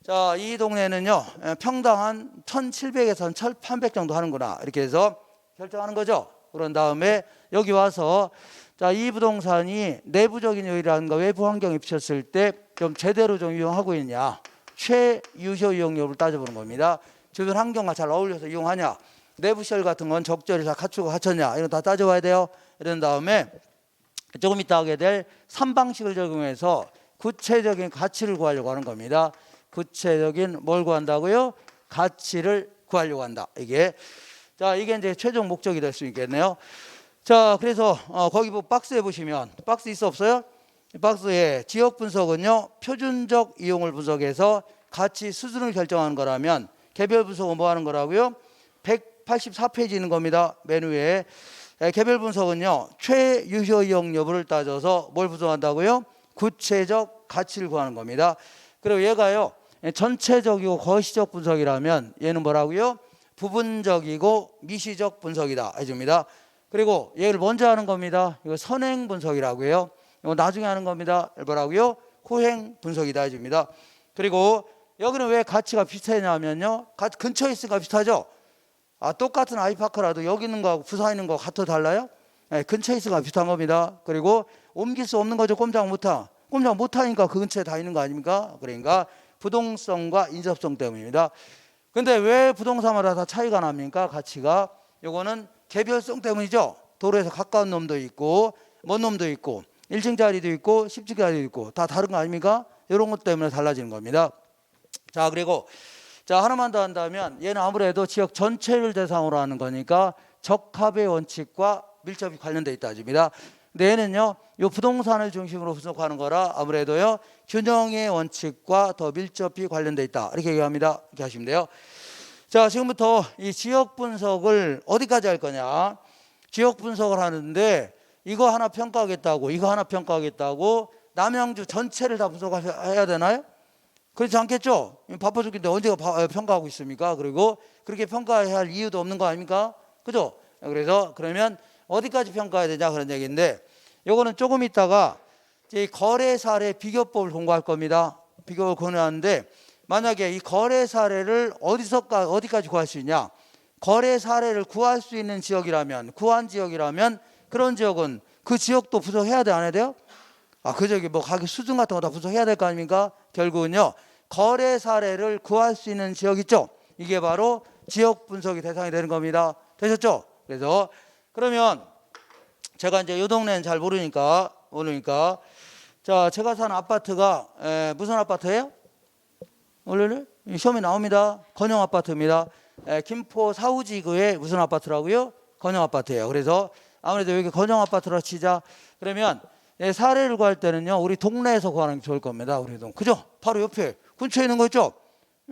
자, 이 동네는요 평당 한 1,700에서 1,800 정도 하는구나 이렇게 해서 결정하는 거죠. 그런 다음에 여기 와서 자, 이 부동산이 내부적인 요인이라든가 외부 환경에 비쳤을 때 좀 제대로 좀 이용하고 있냐, 최유효 이용 여부를 따져보는 겁니다. 주변 환경과 잘 어울려서 이용하냐, 내부 시설 같은 건 적절히 잘 갖추고 갖췄냐, 이런 거 다 따져봐야 돼요. 이런 다음에 조금 이따 하게 될 3방식을 적용해서 구체적인 가치를 구하려고 하는 겁니다. 구체적인 뭘 구한다고요? 가치를 구하려고 한다. 이게 이제 최종 목적이 될 수 있겠네요. 자, 그래서 거기 박스에 보시면 박스 있어 없어요? 박스에 지역 분석은요 표준적 이용을 분석해서 가치 수준을 결정하는 거라면 개별 분석은 뭐 하는 거라고요? 184페이지 있는 겁니다. 맨 위에. 개별 분석은요 최유효 이용 여부를 따져서 뭘 분석한다고요? 구체적 가치를 구하는 겁니다. 그리고 얘가요 전체적이고 거시적 분석이라면 얘는 뭐라고요? 부분적이고 미시적 분석이다 해줍니다. 그리고 얘를 먼저 하는 겁니다. 이거 선행 분석이라고 해요. 이거 나중에 하는 겁니다. 뭐라고요? 후행 분석이다 해줍니다. 그리고 여기는 왜 가치가 비슷하냐면요 근처에 있으니까 비슷하죠. 똑같은 아이파크라도 여기 있는 거하고 부산에 있는 거 같아 달라요? 근처에 있으니까 비슷한 겁니다. 그리고 옮길 수 없는 거죠. 꼼짝 못하니까 그 근처에 다 있는 거 아닙니까? 그러니까 부동성과 인접성 때문입니다. 근데 왜 부동산마다 다 차이가 납니까? 가치가. 요거는 개별성 때문이죠. 도로에서 가까운 놈도 있고 먼 놈도 있고 1층짜리도 있고 10층짜리도 있고 다 다른 거 아닙니까? 이런 것 때문에 달라지는 겁니다. 자, 그리고 하나만 더 한다면 얘는 아무래도 지역 전체를 대상으로 하는 거니까 적합의 원칙과 밀접히 관련돼 있다 줍니다. 근데 얘는요 이 부동산을 중심으로 분석하는 거라 아무래도요 균형의 원칙과 더 밀접히 관련돼 있다 이렇게 얘기합니다. 이렇게 하시면 돼요. 자, 지금부터 이 지역 분석을 어디까지 할 거냐. 지역 분석을 하는데 이거 하나 평가하겠다고 이거 하나 평가하겠다고 남양주 전체를 다 분석해야 되나요? 그렇지 않겠죠. 바빠 죽겠는데 언제가 평가하고 있습니까? 그리고 그렇게 평가해야 할 이유도 없는 거 아닙니까? 그죠? 그래서 그러면 어디까지 평가해야 되냐 그런 얘기인데 요거는 조금 있다가 이제 거래 사례 비교법을 공부할 겁니다. 비교를 권유하는데 만약에 이 거래 사례를 어디까지 구할 수 있냐. 거래 사례를 구할 수 있는 지역이라면 구한 지역이라면 그런 지역은 그 지역도 분석해야 돼 안 해야 돼요? 뭐 가격 수준 같은 거 다 분석해야 될 거 아닙니까? 결국은요 거래 사례를 구할 수 있는 지역 있죠. 이게 바로 지역 분석이 대상이 되는 겁니다. 되셨죠? 그래서 그러면 제가 이제 이 동네는 잘 모르니까 자, 제가 사는 아파트가 무슨 아파트예요? 원래는 시험에 나옵니다. 건영 아파트입니다. 김포 사후지구의 무슨 아파트라고요? 건영 아파트예요. 그래서 아무래도 여기 건영 아파트라 치자. 그러면 사례를 구할 때는요 우리 동네에서 구하는 게 좋을 겁니다. 우리 그죠? 바로 옆에 근처에 있는 거 있죠?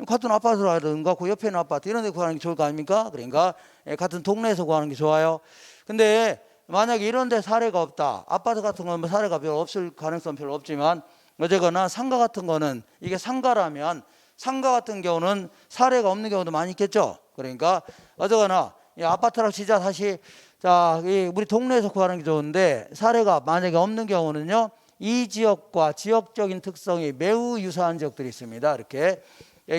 같은 아파트라든가 그 옆에 있는 아파트 이런 데 구하는 게 좋을 거 아닙니까? 그러니까 같은 동네에서 구하는 게 좋아요. 근데 만약에 이런 데 사례가 없다. 아파트 같은 건 사례가 별로 없을 가능성 별로 없지만 어쨌거나 상가 같은 거는 이게 상가라면 상가 같은 경우는 사례가 없는 경우도 많이 있겠죠. 그러니까 어쨌거나 이 아파트라고 치자 다시 자, 우리 동네에서 구하는 게 좋은데 사례가 만약에 없는 경우는요 이 지역과 지역적인 특성이 매우 유사한 지역들이 있습니다. 이렇게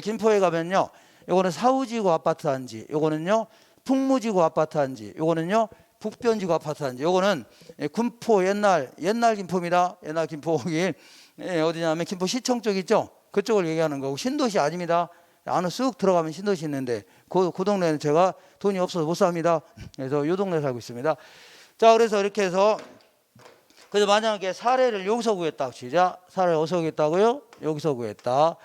김포에 가면요 요거는 사후지구 아파트 단지, 요거는요 풍무지구 아파트 단지, 요거는요 북변지구 아파트 단지. 요거는 군포 옛날 김포입니다. 옛날 김포 거기 어디냐면 김포 시청 쪽 있죠. 그쪽을 얘기하는 거고 신도시 아닙니다. 안으로 쑥 들어가면 신도시 있는데 그 동네는 제가 돈이 없어서 못 삽니다. 그래서 요 동네 살고 있습니다. 자, 그래서 이렇게 해서 그래서 만약에 사례를 여기서 구했다. 시작. 사례를 어디서 구했다고요? 여기서 구했다.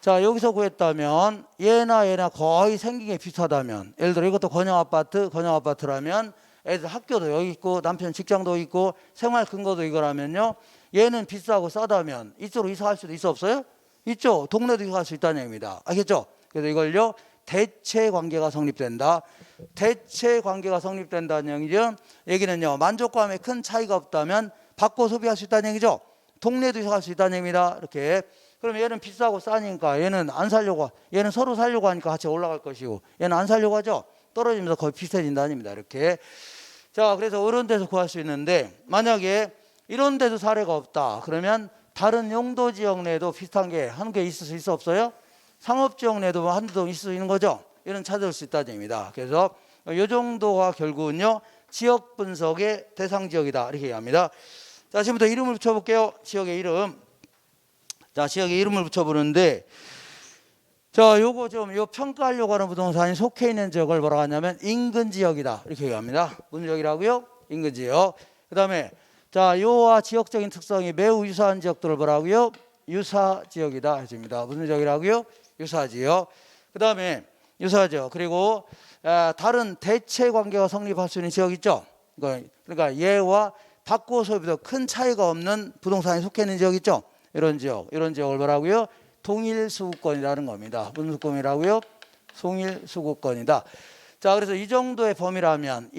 자, 여기서 구했다면 얘나 거의 생긴 게 비슷하다면, 예를 들어 이것도 건영아파트라면 애들 학교도 여기 있고 남편 직장도 있고 생활 근거도 이거라면요, 얘는 비싸고 싸다면 이쪽으로 이사할 수도 있어 없어요? 있죠. 동네도 이사할 수 있다는 얘기입니다. 알겠죠? 그래서 이걸요 대체 관계가 성립된다. 대체 관계가 성립된다는 얘기죠. 얘기는요, 만족감에 큰 차이가 없다면 바꿔 소비할 수 있다는 얘기죠. 동네도 이사갈 수 있다는 얘기입니다. 이렇게. 그럼 얘는 비싸고 싸니까 얘는 안 살려고, 얘는 서로 살려고 하니까 같이 올라갈 것이고 얘는 안 살려고 하죠. 떨어지면서 거의 비슷해진다는 얘기입니다. 이렇게. 자, 그래서 이런 데서 구할 수 있는데 만약에 이런 데도 사례가 없다. 그러면 다른 용도 지역 내에도 비슷한 게 한 개 있을 수 있어 없어요? 상업 지역 내에도 한두 동 있을 수 있는 거죠. 이런 찾을 수 있다는 얘기입니다. 그래서 이 정도가 결국은요 지역 분석의 대상 지역이다 이렇게 얘기합니다. 자, 지금부터 이름을 붙여볼게요. 지역의 이름. 자, 지역의 이름을 붙여보는데, 자, 요거 좀 요 평가하려고 하는 부동산이 속해 있는 지역을 뭐라고 하냐면 인근 지역이다 이렇게 얘기합니다. 무슨 지역이라고요? 인근 지역. 그다음에 자, 요와 지역적인 특성이 매우 유사한 지역들을 뭐라고요? 유사 지역이다 해줍니다. 무슨 지역이라고요? 유사 지역. 그다음에 유사 지역. 그리고 다른 대체 관계가 성립할 수 있는 지역 있죠. 그러니까 얘와 바꿔 소비도 큰 차이가 없는 부동산이 속해 있는 지역 있죠. 이런 지역을 뭐라고요? 동일 수급권이라는 겁니다. 무슨 수급권이라고요? 동일 수급권이다. 자, 그래서 이 정도 범위라면요,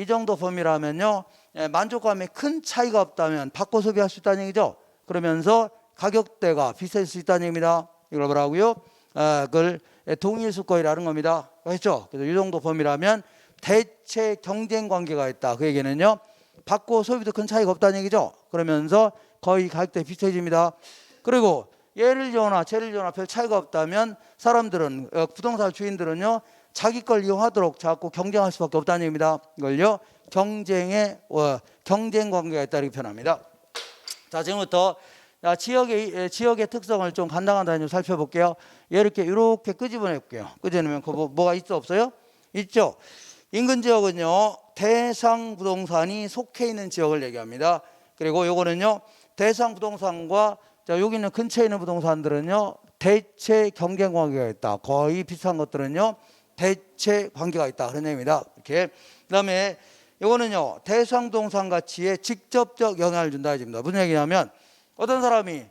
만족감에 큰 차이가 없다면 바꿔 소비할 수 있다는 얘기죠. 그러면서 가격대가 비쌀 수 있다는 얘기입니다. 이걸 뭐라고요? 그걸 동일 수급권이라는 겁니다. 그렇죠? 그래서 이 정도 범위라면 대체 경쟁 관계가 있다. 그 얘기는요, 바꿔 소비도 큰 차이가 없다는 얘기죠. 그러면서 거의 가격대 비슷해집니다. 그리고 얘를 지어나 쟤를 지어나 별 차이가 없다면 사람들은 부동산 주인들은요 자기 걸 이용하도록 자꾸 경쟁할 수밖에 없다는 얘기입니다. 이걸요 경쟁 관계가 있다 이렇게 표현합니다. 자, 지금부터 지역의 특성을 좀 간단하게 좀 살펴볼게요. 얘를 이렇게 끄집어내 볼게요. 끄집어내면 뭐가 있어 없어요? 있죠. 인근 지역은요 대상 부동산이 속해 있는 지역을 얘기합니다. 그리고 요거는요 대상 부동산과 자, 여기는 근처에 있는 부동산들은요 대체 경쟁 관계가 있다. 거의 비슷한 것들은요 대체 관계가 있다 그런 얘기입니다. 이렇게. 그다음에 이거는요 대상 부동산 가치에 직접적 영향을 준다 해줍니다. 무슨 얘기냐면 어떤 사람이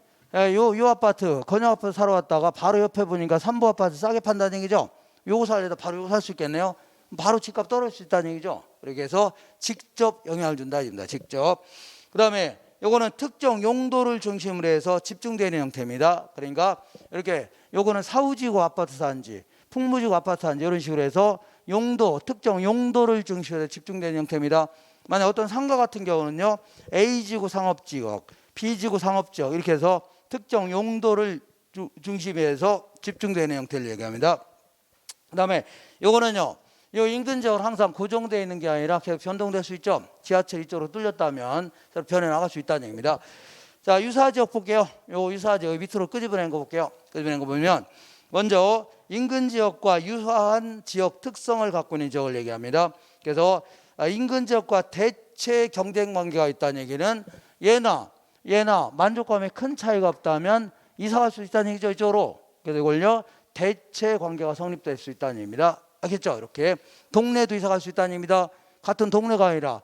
요 아파트 건영 아파트 사러 왔다가 바로 옆에 보니까 삼부 아파트 싸게 판다는 얘기죠. 요거 살려도 바로 요거 살 수 있겠네요. 바로 집값 떨어질 수 있다는 얘기죠. 이렇게 해서 직접 영향을 준다 해줍니다. 직접. 그다음에 요거는 특정 용도를 중심으로 해서 집중되는 형태입니다. 그러니까 이렇게 요거는 사후지구 아파트 단지, 풍무지구 아파트 단지 이런 식으로 해서 특정 용도를 중심으로 해서 집중되는 형태입니다. 만약 어떤 상가 같은 경우는요 A지구 상업지역, B지구 상업지역 이렇게 해서 특정 용도를 중심에서 집중되는 형태를 얘기합니다. 그다음에 요거는요 이 인근 지역은 항상 고정되어 있는 게 아니라 계속 변동될 수 있죠. 지하철 이쪽으로 뚫렸다면 변해 나갈 수 있다는 얘기입니다. 자, 유사 지역 볼게요. 요 유사 지역 밑으로 끄집어낸 거 볼게요. 끄집어낸 거 보면 먼저 인근 지역과 유사한 지역 특성을 갖고 있는 지역을 얘기합니다. 그래서 인근 지역과 대체 경쟁 관계가 있다는 얘기는 얘나 만족감에 큰 차이가 없다면 이사갈 수 있다는 얘기죠. 이쪽으로. 그래서 이걸요 대체 관계가 성립될 수 있다는 얘기입니다. 알겠죠? 이렇게 동네도 이사갈 수 있다는 얘기입니다. 같은 동네가 아니라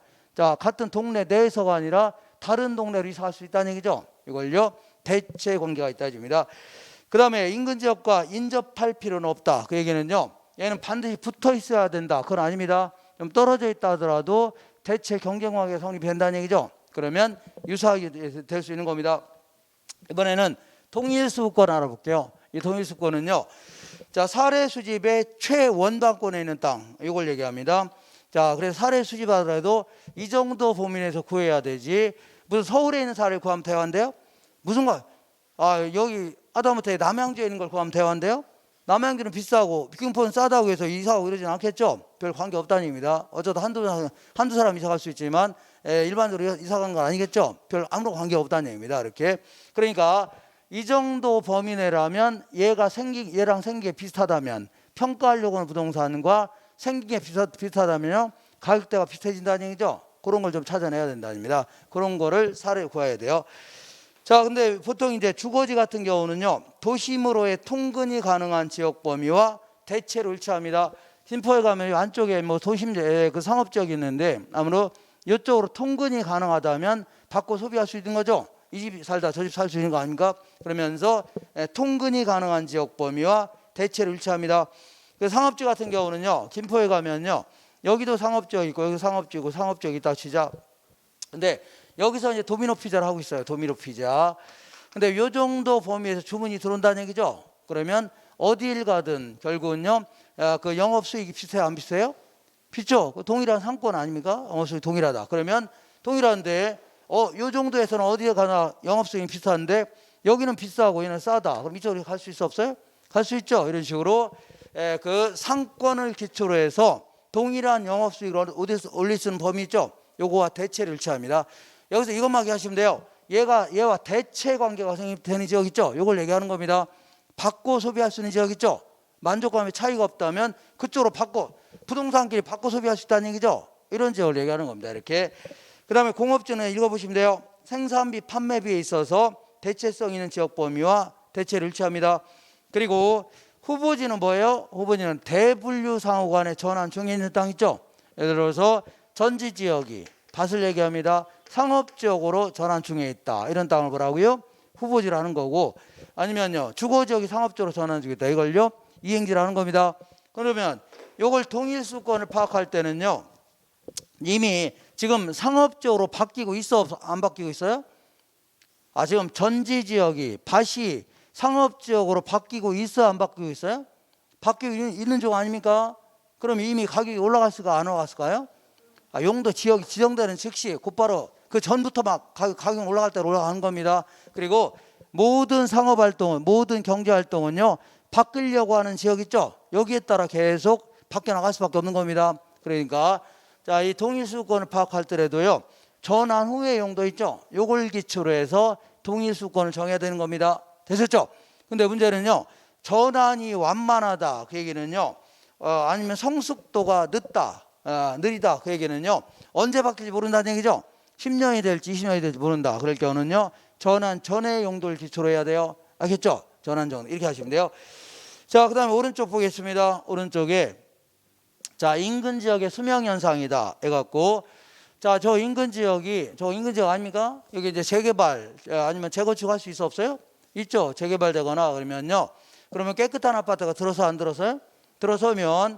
같은 동네 내에서가 아니라 다른 동네로 이사갈 수 있다는 얘기죠. 이걸요 대체 관계가 있다는 얘기입니다. 그 다음에 인근 지역과 인접할 필요는 없다. 그 얘기는요 얘는 반드시 붙어 있어야 된다. 그건 아닙니다. 좀 떨어져 있다 하더라도 대체 경쟁 관계가 성립된다는 얘기죠. 그러면 유사하게 될 수 있는 겁니다. 이번에는 통일수급권 알아볼게요. 이 통일수급권은요 자, 사례 수집의 최원단권에 있는 땅 이걸 얘기합니다. 자, 그래서 사례 수집하더라도 이 정도 범위 내에서 구해야 되지. 무슨 서울에 있는 사례를 구하면 대화인데요? 무슨 거? 여기 하다못해 남양주에 있는 걸 구하면 대화인데요? 남양주는 비싸고 김포는 싸다고 해서 이사하고 이러진 않겠죠. 별 관계 없다는 얘기입니다. 어쩌다 한두 사람 이사 갈 수 있지만 일반적으로 이사 간 건 아니겠죠. 별 아무런 관계 없다는 얘기입니다. 이렇게. 그러니까 이 정도 범위 내라면 얘랑 생긴 게 비슷하다면, 평가하려고 하는 부동산과 생긴 게 비슷하다면요, 가격대가 비슷해진다는 얘기죠. 그런 걸 좀 찾아내야 된다는 얘기입니다. 그런 거를 사례 구해야 돼요. 자, 근데 보통 이제 주거지 같은 경우는요, 도심으로의 통근이 가능한 지역 범위와 대체로 일치합니다. 김포에 가면 안쪽에 뭐 도심제 그 상업지역이 있는데, 아무래도 이쪽으로 통근이 가능하다면 받고 소비할 수 있는 거죠. 이 집 살다 저 집 살 수 있는 거 아닙니까? 그러면서 통근이 가능한 지역 범위와 대체로 일치합니다. 그 상업지 같은 경우는요, 김포에 가면요, 여기도 상업지역 있고 여기 상업지고 상업지역이 있다 치자. 근데 여기서 이제 도미노 피자를 하고 있어요. 도미노 피자. 근데 요 정도 범위에서 주문이 들어온다는 얘기죠. 그러면 어디를 가든 결국은요, 그 영업 수익이 비슷해요, 안 비슷해요? 비슷죠. 동일한 상권 아닙니까? 영업 수익 동일하다. 그러면 동일한데 요 정도에서는 어디에 가나 영업 수익이 비슷한데 여기는 비싸고 얘는 싸다. 그럼 이쪽으로 갈 수 있어 없어요? 갈 수 있죠. 이런 식으로 그 상권을 기초로 해서 동일한 영업 수익을 올릴 수 있는 범위 있죠. 요거와 대체를 일치합니다. 여기서 이것만 하시면 돼요. 얘와 대체 관계가 생기는 지역 있죠. 요걸 얘기하는 겁니다. 받고 소비할 수 있는 지역 있죠. 만족감에 차이가 없다면 그쪽으로 부동산끼리 받고 소비할 수 있다는 얘기죠. 이런 지역을 얘기하는 겁니다. 이렇게. 그 다음에 공업지는 읽어보시면 돼요. 생산비, 판매비에 있어서 대체성 있는 지역 범위와 대체를 일치합니다. 그리고 후보지는 뭐예요? 후보지는 대분류 상호 간의 전환 중에 있는 땅 있죠. 예를 들어서 전지 지역이 밭을 얘기합니다. 상업지역으로 전환 중에 있다. 이런 땅을 뭐라고요? 후보지라는 거고, 아니면요, 주거지역이 상업지역으로 전환 중에 있다. 이걸요, 이행지라는 겁니다. 그러면 이걸 동일수권을 파악할 때는요, 이미 지금 상업지역으로 바뀌고 있어, 안 바뀌고 있어요? 지금 전지 지역이 밭이 상업지역으로 바뀌고 있어, 안 바뀌고 있어요? 바뀌고 있는 쪽 아닙니까? 그럼 이미 가격이 올라갔을까, 안 올라갔을까요? 용도 지역이 지정되는 즉시 곧바로 그 전부터 막 가격이 올라갈 때 올라가는 겁니다. 그리고 모든 상업활동은, 모든 경제활동은요, 바뀌려고 하는 지역 있죠. 여기에 따라 계속 바뀌어 나갈 수밖에 없는 겁니다. 그러니까 자, 이 동일수권을 파악할 때라도요, 전환 후의 용도 있죠. 요걸 기초로 해서 동일수권을 정해야 되는 겁니다. 되셨죠? 근데 문제는요, 전환이 완만하다 그 얘기는요, 아니면 성숙도가 느리다 그 얘기는요, 언제 바뀔지 모른다는 얘기죠. 10년이 될지 20년이 될지 모른다. 그럴 경우는요, 전환 전의 용도를 기초로 해야 돼요. 알겠죠? 전환 정도 이렇게 하시면 돼요. 자, 그 다음에 오른쪽 보겠습니다. 오른쪽에 자, 인근 지역의 수명 현상이다 해갖고, 자, 저 인근 지역 아닙니까? 여기 이제 재개발 아니면 재건축 할 수 있어 없어요? 있죠. 재개발되거나 그러면요, 그러면 깨끗한 아파트가 들어서 안 들어서요? 들어서면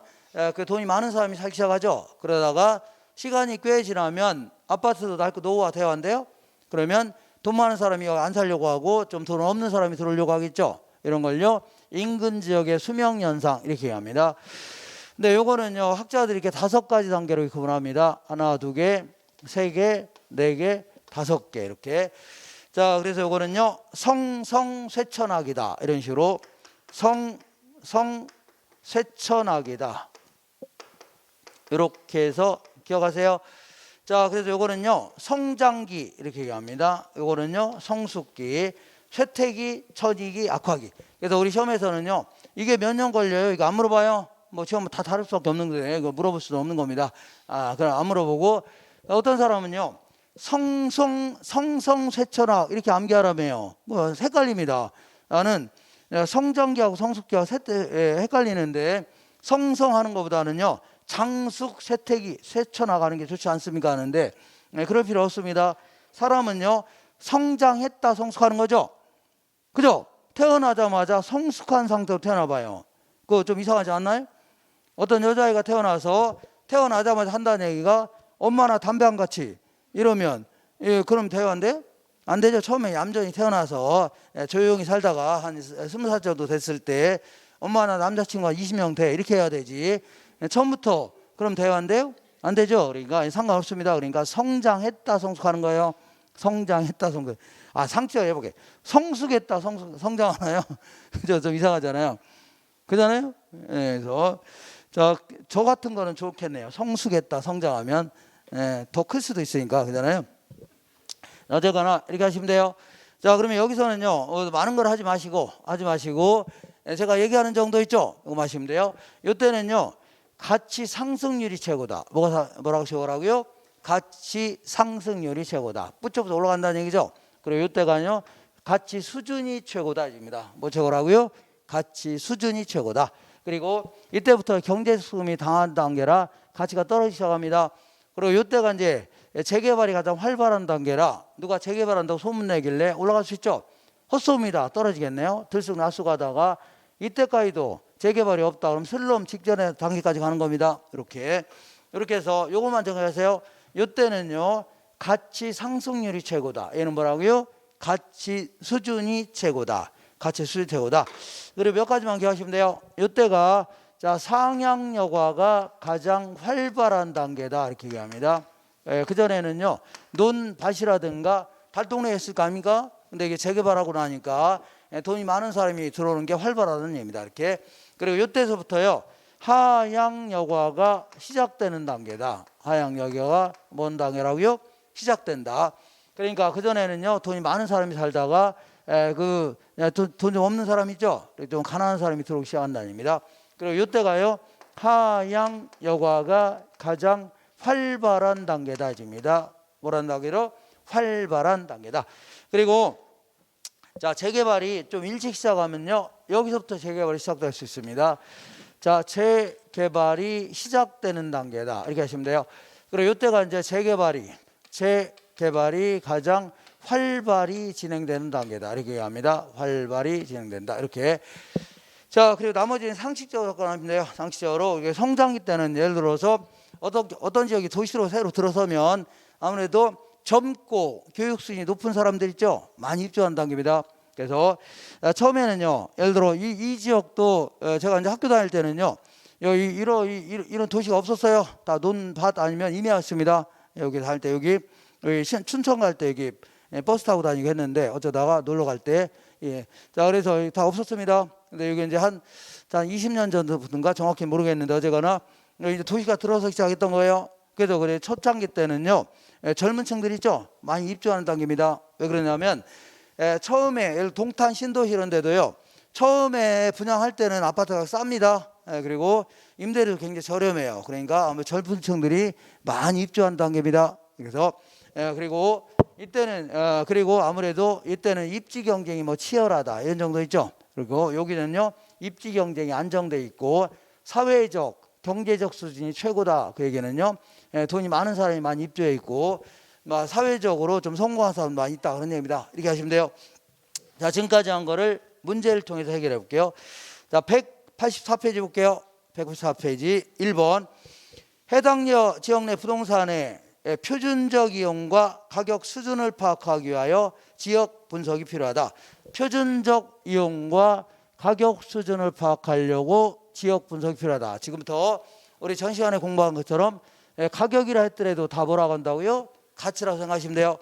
그 돈이 많은 사람이 살기 시작하죠. 그러다가 시간이 꽤 지나면 아파트도 낡고 노후화 되어 한대요. 그러면 돈 많은 사람이 안 살려고 하고 좀 돈 없는 사람이 들어오려고 하겠죠. 이런 걸요, 인근 지역의 수명 현상 이렇게 얘기합니다. 근데 요거는요, 학자들이 이렇게 5가지 단계로 구분합니다. 하나, 2개, 3개, 4개, 5개 이렇게. 자, 그래서 요거는요, 성쇠천학이다 이런 식으로 쇠천학이다 이렇게 해서 기억하세요. 자, 그래서 요거는요, 성장기 이렇게 얘기합니다. 요거는요, 성숙기, 쇠퇴기, 천이기, 악화기. 그래서 우리 시험에서는요, 이게 몇 년 걸려요? 이거 안 물어봐요. 뭐 시험 다 다를 수밖에 없는 거예요. 이거 물어볼 수도 없는 겁니다. 그럼 안 물어보고, 어떤 사람은요, 성성쇠천학 이렇게 암기하라며요. 뭐 헷갈립니다. 나는 성장기하고 성숙기하고 헷갈리는데, 성성하는 것보다는요, 장숙, 쇠퇴기, 쇠천학하는 게 좋지 않습니까 하는데, 그럴 필요 없습니다. 사람은요, 성장했다 성숙하는 거죠. 그죠? 태어나자마자 성숙한 상태로 태어나봐요. 그거 좀 이상하지 않나요? 어떤 여자아이가 태어나자마자 한다는 얘기가 엄마나 담배 안 같이 이러면, 그럼 돼요, 안 돼요? 안 되죠. 처음에 얌전히 태어나서 조용히 살다가 한 20살 정도 됐을 때 엄마나 남자친구가 20명 돼 이렇게 해야 되지. 처음부터 그럼 돼요, 안 돼요? 안 되죠. 그러니까 상관없습니다. 그러니까 성장했다 성숙하는 거예요. 성장했다 성숙. 상처 해보게. 성숙했다 성장하나요? 그죠? 좀 이상하잖아요. 그잖아요. 그래서 저 같은 거는 좋겠네요. 성수겠다 성장하면 더 클 수도 있으니까 그잖아요. 어쨌거나 이렇게 하시면 돼요. 자, 그러면 여기서는요 많은 걸 하지 마시고 제가 얘기하는 정도 있죠. 이거 마시면 돼요. 이때는요 가치 상승률이 최고다. 뭐라고 적으라고요? 가치 상승률이 최고다. 뿌쪽부터 올라간다는 얘기죠. 그리고 이때가요 가치 수준이 최고다입니다. 뭐 적으라고요? 가치 수준이 최고다. 그리고 이때부터 경제 수급이 당한 단계라 가치가 떨어지기 시작합니다. 그리고 이때가 이제 재개발이 가장 활발한 단계라 누가 재개발한다고 소문내길래 올라갈 수 있죠. 헛소문이다. 떨어지겠네요. 들쑥날쑥하다가 이때까지도 재개발이 없다. 그럼 슬럼 직전의 단계까지 가는 겁니다. 이렇게 해서 요것만 정리하세요. 이때는요 가치 상승률이 최고다. 얘는 뭐라고요? 가치 수준이 최고다. 가치 수준이 최고다. 그리고 몇 가지만 기억하시면 돼요. 이때가 상향 여과가 가장 활발한 단계다. 이렇게 얘기합니다. 그전에는요 논밭이라든가 달동네에 있을 거 아닙니까? 근데 이게 재개발하고 나니까 돈이 많은 사람이 들어오는 게 활발하다는 얘기입니다. 이렇게. 그리고 이때서부터요 하향 여과가 시작되는 단계다. 하향 여과가 뭔 단계라고요? 시작된다. 그러니까 그전에는요 돈이 많은 사람이 살다가 돈 좀 없는 사람 있죠? 좀 가난한 사람이 들어오기 시작한다는 얘기입니다. 그리고 이때가요 하향 여과가 가장 활발한 단계다 입니다. 뭐란 단계로? 활발한 단계다. 그리고 재개발이 좀 일찍 시작하면요 여기서부터 재개발이 시작될 수 있습니다. 재개발이 시작되는 단계다. 이렇게 하시면 돼요. 그리고 이때가 이제 재개발이 가장 활발히 진행되는 단계다. 이렇게 얘기합니다. 활발히 진행된다. 이렇게. 그리고 나머지는 상식적으로 접근하면 돼요. 상식적으로 이게 성장기 때는 예를 들어서 어떤 지역이 도시로 새로 들어서면 아무래도 젊고 교육 수준이 높은 사람들 있죠. 많이 입주한 단계입니다. 그래서 처음에는요 예를 들어 이 지역도 제가 이제 학교 다닐 때는요 이런 도시가 없었어요. 다 논밭 아니면 임야였습니다. 여기 다닐 때 여기 춘천 갈 때 여기 버스 타고 다니고 했는데 어쩌다가 놀러 갈 때 그래서 다 없었습니다. 근데 여기 이제 한 20년 전부터인가 정확히 모르겠는데 어쨌거나 이제 도시가 들어서기 시작했던 거예요. 그래서 첫 장기 때는요 젊은 층들이 있죠. 많이 입주하는 단계입니다. 왜 그러냐면 처음에 동탄 신도시 이런 데도요 처음에 분양할 때는 아파트가 쌉니다. 그리고 임대료도 굉장히 저렴해요. 그러니까 아마 젊은 층들이 많이 입주한 단계입니다. 그래서 그리고 이때는 그리고 아무래도 이때는 입지 경쟁이 치열하다 이런 정도 있죠. 그리고 여기는요 입지 경쟁이 안정돼 있고 사회적 경제적 수준이 최고다. 그 얘기는요 돈이 많은 사람이 많이 입주해 있고 사회적으로 좀 성공한 사람 많이 있다 그런 얘기입니다. 이렇게 하시면 돼요. 지금까지 한 거를 문제를 통해서 해결해 볼게요. 184페이지 볼게요. 184페이지 1번 해당 지역 내 부동산의 표준적 이용과 가격 수준을 파악하기 위하여 지역 분석이 필요하다. 표준적 이용과 가격 수준을 파악하려고 지역 분석이 필요하다. 지금부터 우리 전 시간에 공부한 것처럼 가격이라 했더라도 다 뭐라고 한다고요? 가치라고 생각하시면 돼요.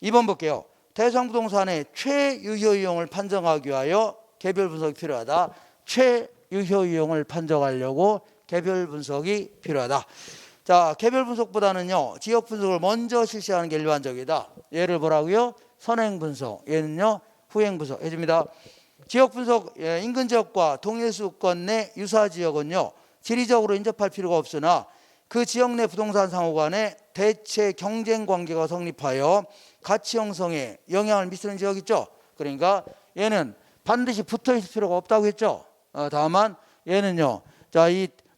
2번 볼게요. 대상 부동산의 최유효 이용을 판정하기 위하여 개별 분석이 필요하다. 최유효 이용을 판정하려고 개별 분석이 필요하다. 개별 분석보다는요 지역 분석을 먼저 실시하는 게 일반적이다. 얘를 뭐라고요? 선행 분석. 얘는요 후행 분석 해줍니다. 지역 분석 인근 지역과 동일 수권 내 유사 지역은요 지리적으로 인접할 필요가 없으나 그 지역 내 부동산 상호 간에 대체 경쟁 관계가 성립하여 가치 형성에 영향을 미치는 지역 있죠. 그러니까 얘는 반드시 붙어 있을 필요가 없다고 했죠. 다만 얘는요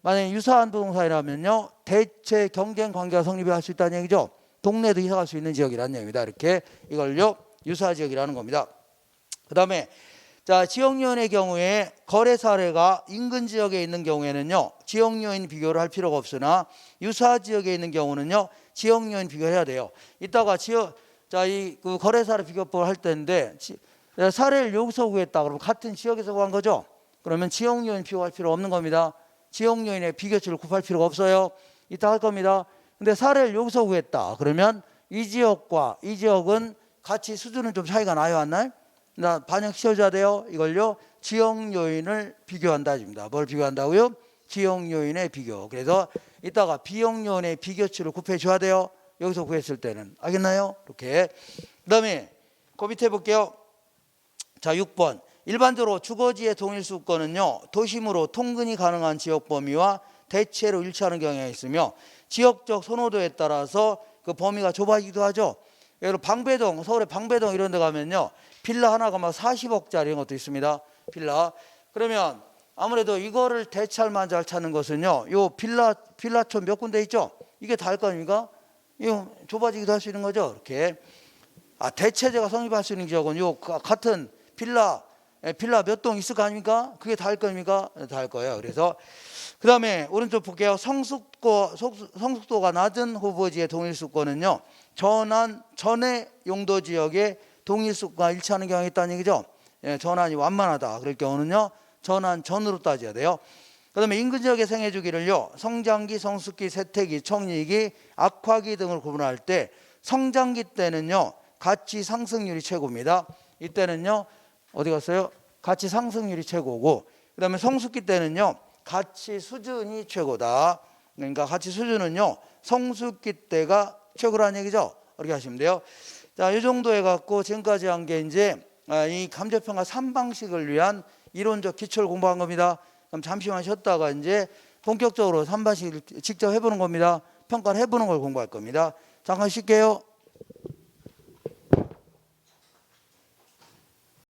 만약에 유사한 부동산이라면요 대체 경쟁 관계가 성립할 수 있다는 얘기죠. 동네도 이사 갈 수 있는 지역이라는 얘기입니다. 이렇게 이걸요 유사 지역이라는 겁니다. 그 다음에 지역요인의 경우에 거래 사례가 인근 지역에 있는 경우에는요 지역요인 비교를 할 필요가 없으나 유사 지역에 있는 경우는요 지역요인 비교를 해야 돼요. 이따가 그 거래 사례 비교법을 할 때인데 사례를 여기서 구했다 그러면 같은 지역에서 구한 거죠. 그러면 지역요인 비교할 필요 없는 겁니다. 지역요인의 비교치를 곱할 필요가 없어요. 이따 할 겁니다. 근데 사례를 여기서 구했다 그러면 이 지역과 이 지역은 가치 수준은 좀 차이가 나요 안 나요? 나 반영시켜줘야 돼요. 이걸요. 지역 요인을 비교한다 입니다. 뭘 비교한다고요? 지역 요인의 비교. 그래서 이따가 비용 요인의 비교치를 곱해줘야 돼요. 여기서 구했을 때는. 알겠나요? 이렇게. 그다음에 그 밑에 볼게요. 자, 6번. 일반적으로 주거지의 동일수거는요, 도심으로 통근이 가능한 지역 범위와 대체로 일치하는 경향이 있으며 지역적 선호도에 따라서 그 범위가 좁아지기도 하죠. 예를 들어 방배동, 서울의 방배동 이런 데 가면요, 빌라 하나가 막 40억짜리 이런 것도 있습니다. 빌라. 그러면 아무래도 이거를 대체할 만한 잘 찾는 것은요, 요 빌라촌 몇 군데 있죠? 이게 다일 거 아닙니까? 이거 좁아지기도 할 수 있는 거죠. 이렇게. 대체제가 성립할 수 있는 지역은 요 같은 빌라 몇 동 있을 거 아닙니까? 그게 다일 겁니까? 다일 거예요. 그래서 그 다음에 오른쪽 볼게요. 성숙도가 낮은 후보지의 동일수거는요, 전의 용도 지역의 동일수거가 일치하는 경향이 있다는 얘기죠. 전환이 완만하다. 그럴 경우는요, 전환 전으로 따져야 돼요. 그 다음에 인근 지역의 생애주기를요, 성장기, 성숙기, 세태기, 청리기, 악화기 등을 구분할 때 성장기 때는요, 가치 상승률이 최고입니다. 이때는요, 어디 갔어요? 가치 상승률이 최고고, 그 다음에 성숙기 때는요, 가치 수준이 최고다. 그러니까 가치 수준은요, 성숙기 때가 최고라는 얘기죠. 이렇게 하시면 돼요. 자, 이 정도 해갖고 지금까지 한 게 이제 이 감정평가 3방식을 위한 이론적 기초를 공부한 겁니다. 그럼 잠시만 쉬었다가 이제 본격적으로 3방식을 직접 해보는 겁니다. 평가를 해보는 걸 공부할 겁니다. 잠깐 쉴게요.